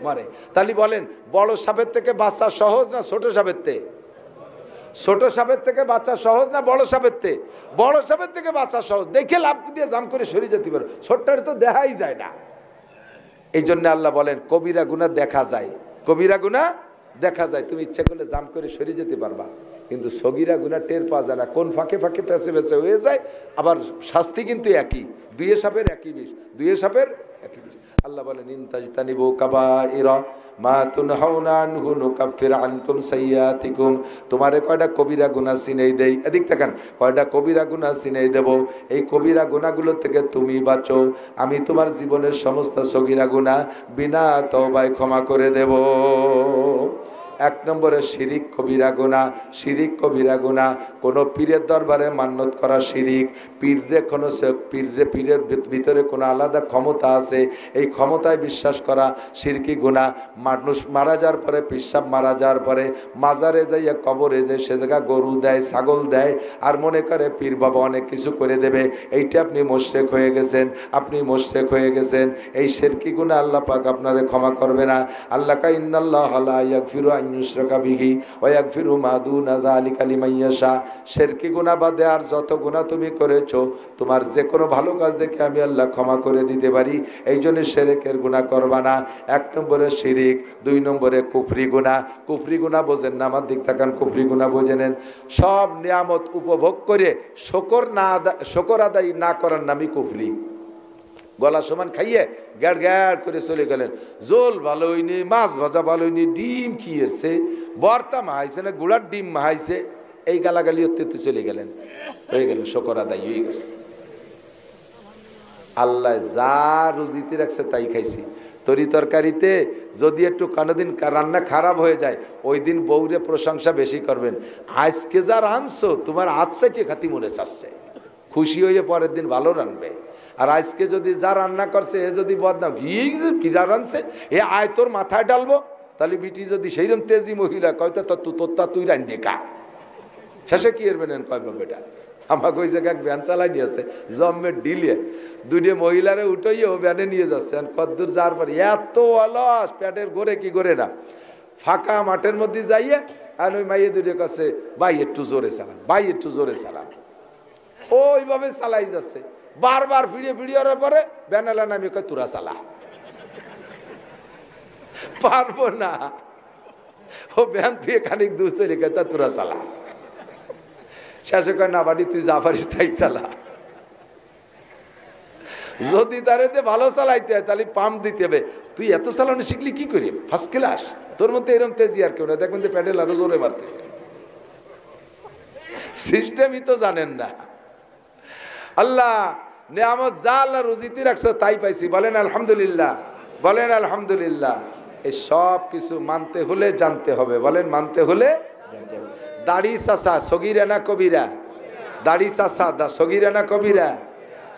A: মরে। তাহলে বলেন বড় সাপের থেকে বাচ্চা সহজ না ছোট সাপের থেকে? ছোট সাপের থেকে বাচ্চা সহজ না বড় সাপের থেকে? বড় সাপের থেকে বাচ্চা সহজ, দেখে লাভ দিয়ে জাম করে সরে যেতে পারো, ছোট্টার তো দেখাই যায় না। এই জন্য আল্লাহ বলেন কবিরা গুনাহ দেখা যায়, কবিরা গুনাহ দেখা যায়, তুমি ইচ্ছা করলে জাম করে সরে যেতে পারবা, কিন্তু সগীরা গুনাহ টের পাওয়া যায় না, কোন ফাঁকে ফাঁকে পেছে পেছে হয়ে যায়। আবার শাস্তি কিন্তু একই, দুইয়ে সাপের একই বিষ, দুইয়ে সাপের একই বিষ। আল্লাহ বলেন ইনতাজতানিবু কাবাইরা মা তুনহাউনা আনহু নুকাফির আনকুম সাইয়্যাতিকুম, তোমারে কয়টা কবিরা গুনাহ চিনাই দেই, এদিক তাকান, কয়টা কবিরা গুনাহ চিনাই দেব, এই কবিরা গুনাহগুলো থেকে তুমি বাঁচো, আমি তোমার জীবনের সমস্ত সগীরা গুনাহ বিনা তওবায় ক্ষমা করে দেব। এক নম্বরে শিরিক কবিরা গুনাহ, শিরিক কবিরা গুনাহ, কোনো পীরের দরবারে মান্যত করা শিরিক, পীররে কোনো পীরের ভিতরে কোনো আলাদা ক্ষমতা আছে, এই ক্ষমতায় বিশ্বাস করা শিরকি গুনাহ। মানুষ মারা যাওয়ার পরে, পিসাব মারা যাওয়ার পরে মাজারে যাইয়া কবরে যে সে জায়গা গরু দেয়, ছাগল দেয়, আর মনে করে পীর বাবা অনেক কিছু করে দেবে, এইটা আপনি মুশরিক হয়ে গেছেন, আপনি মুশরিক হয়ে গেছেন। এই শিরকি গুনাহ আল্লাহ পাক আপনারে ক্ষমা করবে না। আল্লাহ কা ইন্নাল্লাহা লা ইয়াগফিরু আন ইউশরাকা বিহি ওয়া ইয়াগফিরু মা দুনা যালিকা লিমান ইয়াশা। শিরকি গুনাহ বাদে আর যত গুনাহ তুমি করেছো, তোমার যে কোনো ভালো কাজ দেখে আমি আল্লাহ ক্ষমা করে দিতে পারি, এই জন্য শিরকের গুনাহ করবা না। এক নম্বরে শিরিক, দুই নম্বরে কুফরি গুনাহ। কুফরি গুনাহ বোঝেন না? আমার দিক তাকান, কুফরি গুনাহ বুঝে নেন। সব নিয়ামত উপভোগ করে শকর আদায় না করার নামই কুফরি। গলা সমান খাইয়ে গ্যাড় গ্যাড় করে চলে গেলেন, জোল ভালো হয়নি, মাছ ভাজা ভালো হয়নি, ডিম খেয়েছে, বর্তা মাহাইছে না গুড়ার ডিম মাহাইছে, এই গালাগালি হতে চলে গেলেন, হয়ে গেল শকর আদায় হয়ে গেছে। আল্লাহ যা রুজিতে রাখছে তাই খাইছি। তরি তরকারিতে যদি একটু কোনোদিন রান্না খারাপ হয়ে যায়, ওই দিন বউরে প্রশংসা বেশি করবেন, আজকে যা রাঁধছো তোমার হাত চাইছে খাতি মনে চাচ্ছে, খুশি হয়ে পরের দিন ভালো রানবে। আর আজকে যদি যা রান্না করছে এ যদি বদনাম, কিরা রানছে এ আয় তোর মাথায় ডালবো, তাহলে বিটি যদি সেইরকম তেজি মহিলা কয়টা তোরটা তুই রান দেখা, শেষে কি এর বেনেন কয় বেটা। আমাকে ওই জায়গায় ভ্যান চালাই নিয়েছে জম্মের ডিলে, দুইটা মহিলারে উঠাইয়ে ও ভ্যানে নিয়ে যাচ্ছে, কদ্দূর যাওয়ার পরে এত অলস, পেটের ঘরে কি করে না, ফাঁকা মাঠের মধ্যে যাইয়ে আর ওই মাইয়ে দুটো কাছে ভাই একটু জোরে চালান, ভাই একটু জোরে চালান, ওইভাবে চালাই যাচ্ছে। বারবার ফিরিয়ে ফিরিয়ে পরে ব্যানালা নামে কয় তুরা চালা, পারবো না, ও ব্যান থেকে খানিক দূর চলে গেছে তা তুরা চালা, শেষে কয় না বাড়ি তুই যা পারিস তাই চালা। যদি তারে ভালো চালাইতে হয় তাহলে পাম্প দিতে হবে, তুই এত চালানো শিখলি কি করি, ফার্স্ট ক্লাস, তোর মধ্যে এরকম তেজি আর কেউ না, দেখবেন যে প্যাডেল আরো জোরে মারতেছে। সিস্টেমই তো জানেন না। আল্লাহ নেয়ামত যা আল্লাহ রুজিতে রাখছো তাই পাইছি, বলেন আলহামদুলিল্লাহ, বলেন আলহামদুলিল্লাহ। এই সব কিছু মানতে হলে জানতে হবে, বলেন মানতে হলে জানতে হবে। দাড়ি চাচা সগীরা না কবিরা? দাড়ি চাচা সগীরা না কবিরা?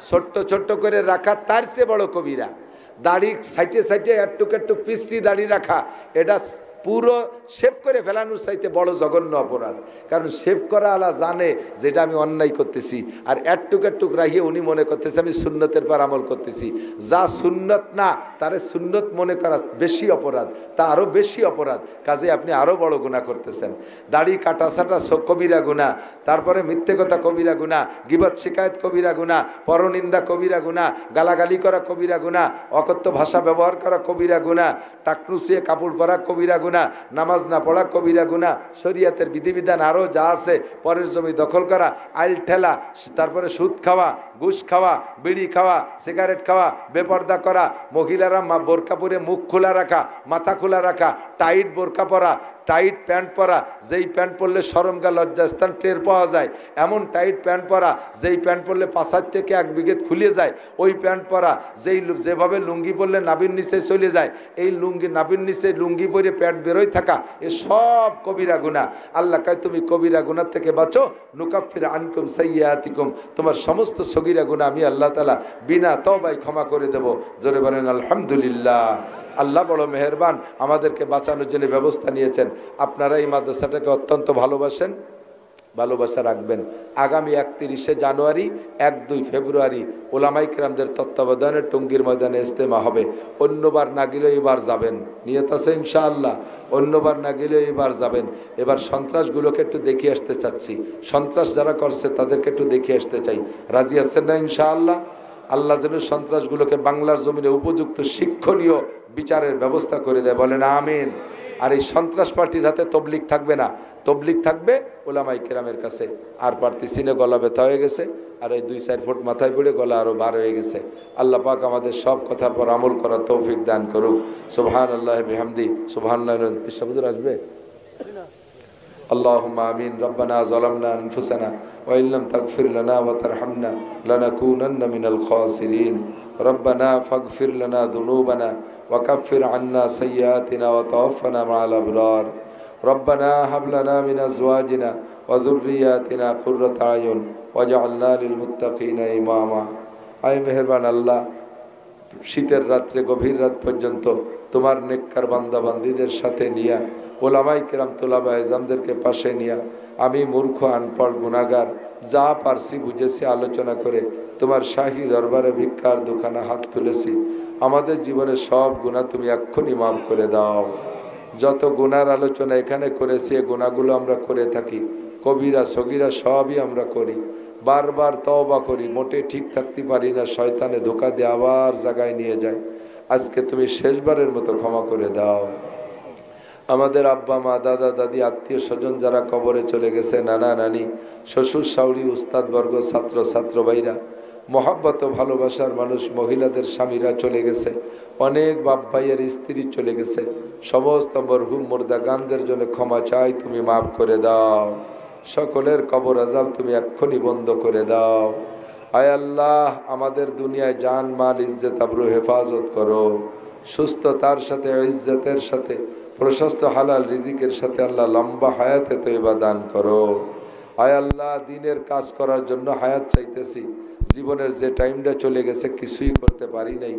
A: ছোট্ট ছোট্ট করে রাখা তার চেয়ে বড় কবিরা। দাড়ি সাইটে সাইটে একটুক একটুক পিসি দাড়ি রাখা, এটা পুরো শেভ করে ফেলানোর চাইতে বড় জঘন্য অপরাধ। কারণ শেভ করা আলা জানে যেটা আমি অন্যায় করতেছি, আর একটুক একটুক রাখিয়ে উনি মনে করতেছে আমি সুন্নতের পর আমল করতেছি। যা সুন্নত না তারে সুন্নত মনে করা বেশি অপরাধ, তা আরও বেশি অপরাধ। কাজে আপনি আরও বড় গুনাহ করতেছেন। দাড়ি কাটা সাটা কবিরা গুনাহ, তারপরে মিথ্যে কথা কবিরা গুনাহ, গীবত শিকায়ত কবিরা গুনাহ, পরনিন্দা কবিরা গুনাহ, গালাগালি করা কবিরা গুনাহ, অকথ্য ভাষা ব্যবহার করা কবিরা গুনাহ, টাকনুসিয়ে কাপড় পরা কবিরা গুনাহ, নামাজ না পড়া কবিরা গুনাহ, শরীয়তের বিধিবিধান আরও যা আছে, পরের জমি দখল করা, আইল ঠেলা, তারপরে সুদ খাওয়া, ঘুষ খাওয়া, বিড়ি খাওয়া, সিগারেট খাওয়া, বেপর্দা করা, মহিলারা বোরকা পরে মুখ খোলা রাখা, মাথা খোলা রাখা, টাইট বোরকা পরা, টাইট প্যান্ট পরা, যেই প্যান্ট পরলে শরমগা লজ্জাস্থান টের পাওয়া যায়, এমন টাইট প্যান্ট পরা যেই প্যান্ট পরলে 5 থেকে 1 বিঘেত খুলে যায়, ওই প্যান্ট পরা যেভাবে লুঙ্গি পরলে নাভির নিচে চলে যায়, এই লুঙ্গি নাভির নিচে লুঙ্গি পরে প্যান্ট বেরোয় থাকা, এ সব কবিরা গুনাহ। আল্লাহ কয় তুমি কবিরা গুনাহ থেকে বাঁচো, নুকাফির আনকুম সাইয়্যাতিকুম, তোমার সমস্ত সগীরা গুনাহ আমি আল্লাহ তাআলা বিনা তওবায় ক্ষমা করে দেব। জোরে বলেন আলহামদুলিল্লাহ। আল্লাহ বড় মেহেরবান, আমাদেরকে বাঁচানোর জন্য ব্যবস্থা নিয়েছেন। আপনারা এই মাদ্রাসাটাকে অত্যন্ত ভালোবাসেন, ভালোবাসা রাখবেন। আগামী 31শে জানুয়ারি, 1-2 ফেব্রুয়ারি ওলামায়ে কেরামদের তত্ত্বাবধানে টঙ্গীর ময়দানে ইজতেমা হবে। অন্যবার না গেলেও এবার যাবেন, নিয়ত আছে ইনশাআল্লাহ। অন্যবার না গেলেও এবার যাবেন। এবার সন্ত্রাসগুলোকে একটু দেখিয়ে আসতে চাচ্ছি, সন্ত্রাস যারা করছে তাদেরকে একটু দেখিয়ে আসতে চাই। রাজি আছেন না ইনশাআল্লাহ? আল্লাহ যেন সন্ত্রাসগুলোকে বাংলার জমিনে উপযুক্ত শিক্ষণীয় বিচারের ব্যবস্থা করে দেয়, বলেন আমিন। আর এই সন্ত্রাস পার্টির হাতে তবলিগ থাকবে না, তবলিগ থাকবে ওলামায়ে কেরামের কাছে। আর পারতেছি না, গলা ব্যথা হয়ে গেছে, আর এই 2-4 ফুট মাথায় পড়ে গলা আরও বার হয়ে গেছে। আল্লাহ পাক আমাদের সব কথার পর আমল করার তৌফিক দান করুক। সুবহানাল্লাহি বিহামদি, সুবহানাল্লাহ। হুজুর আসবে? اللهم آمين. ربنا ظلمنا أنفسنا وإن لم تغفر لنا وترحمنا لنكونن من الخاسرين. ربنا فاغفر لنا ذنوبنا وكفر عنا سيئاتنا وتوفنا مع الأبرار. ربنا هب لنا من أزواجنا وذرياتنا قرة أعين واجعلنا للمتقين إماما. আয় মেহেরবান আল্লাহ, শীতের রাত্রে গভীর রাত পর্যন্ত তোমার নেককার বান্দা বান্দীদের সাথে নিয়া, ওলামায়ে কেরাম তোলাবা এজামদেরকে পাশে নিয়া, আমি মূর্খ আনপড় গুনাহগার যা পারছি বুঝেছি আলোচনা করে তোমার শাহী দরবারে ভিক্ষার দুখানা হাত তুলেছি। আমাদের জীবনের সব গুনাহ তুমি এক্ষুনি মাফ করে দাও। যত গুনার আলোচনা এখানে করেছি, এই গুনাহগুলো আমরা করে থাকি, কবিরা সগীরা সবই আমরা করি, বারবার তওবা করি, মোটে ঠিক থাকতে পারি না, শয়তানে ধোঁকা দিয়ে আবার জায়গায় নিয়ে যায়। আজকে তুমি শেষবারের মতো ক্ষমা করে দাও। আমাদের আব্বা মা, দাদা দাদি, আত্মীয় স্বজন যারা কবরে চলে গেছে, নানা নানি, শ্বশুর শাশুড়ি, উস্তাদ বর্গ, ছাত্র ছাত্র ভাইরা, মহাব্বত ও ভালোবাসার মানুষ, মহিলাদের স্বামীরা চলে গেছে, অনেক বাপ ভাইয়ের স্ত্রী চলে গেছে, সমস্ত মরহুম মুর্দা গানদের জন্য ক্ষমা চাই, তুমি মাফ করে দাও। সকলের কবর আযাব তুমি এক্ষুনি বন্ধ করে দাও। আয় আল্লাহ, আমাদের দুনিয়ায় জান মাল ইজ্জত আবরু হেফাজত করো, সুস্থতার সাথে, ইজ্জতের সাথে, প্রশস্ত হালাল রিজিকের সাথে আল্লাহ লম্বা হায়াতে তয়বা দান করো। আয় আল্লাহ, দিনের কাজ করার জন্য হায়াত চাইতেছি, জীবনের যে টাইমটা চলে গেছে কিছুই করতে পারি নাই।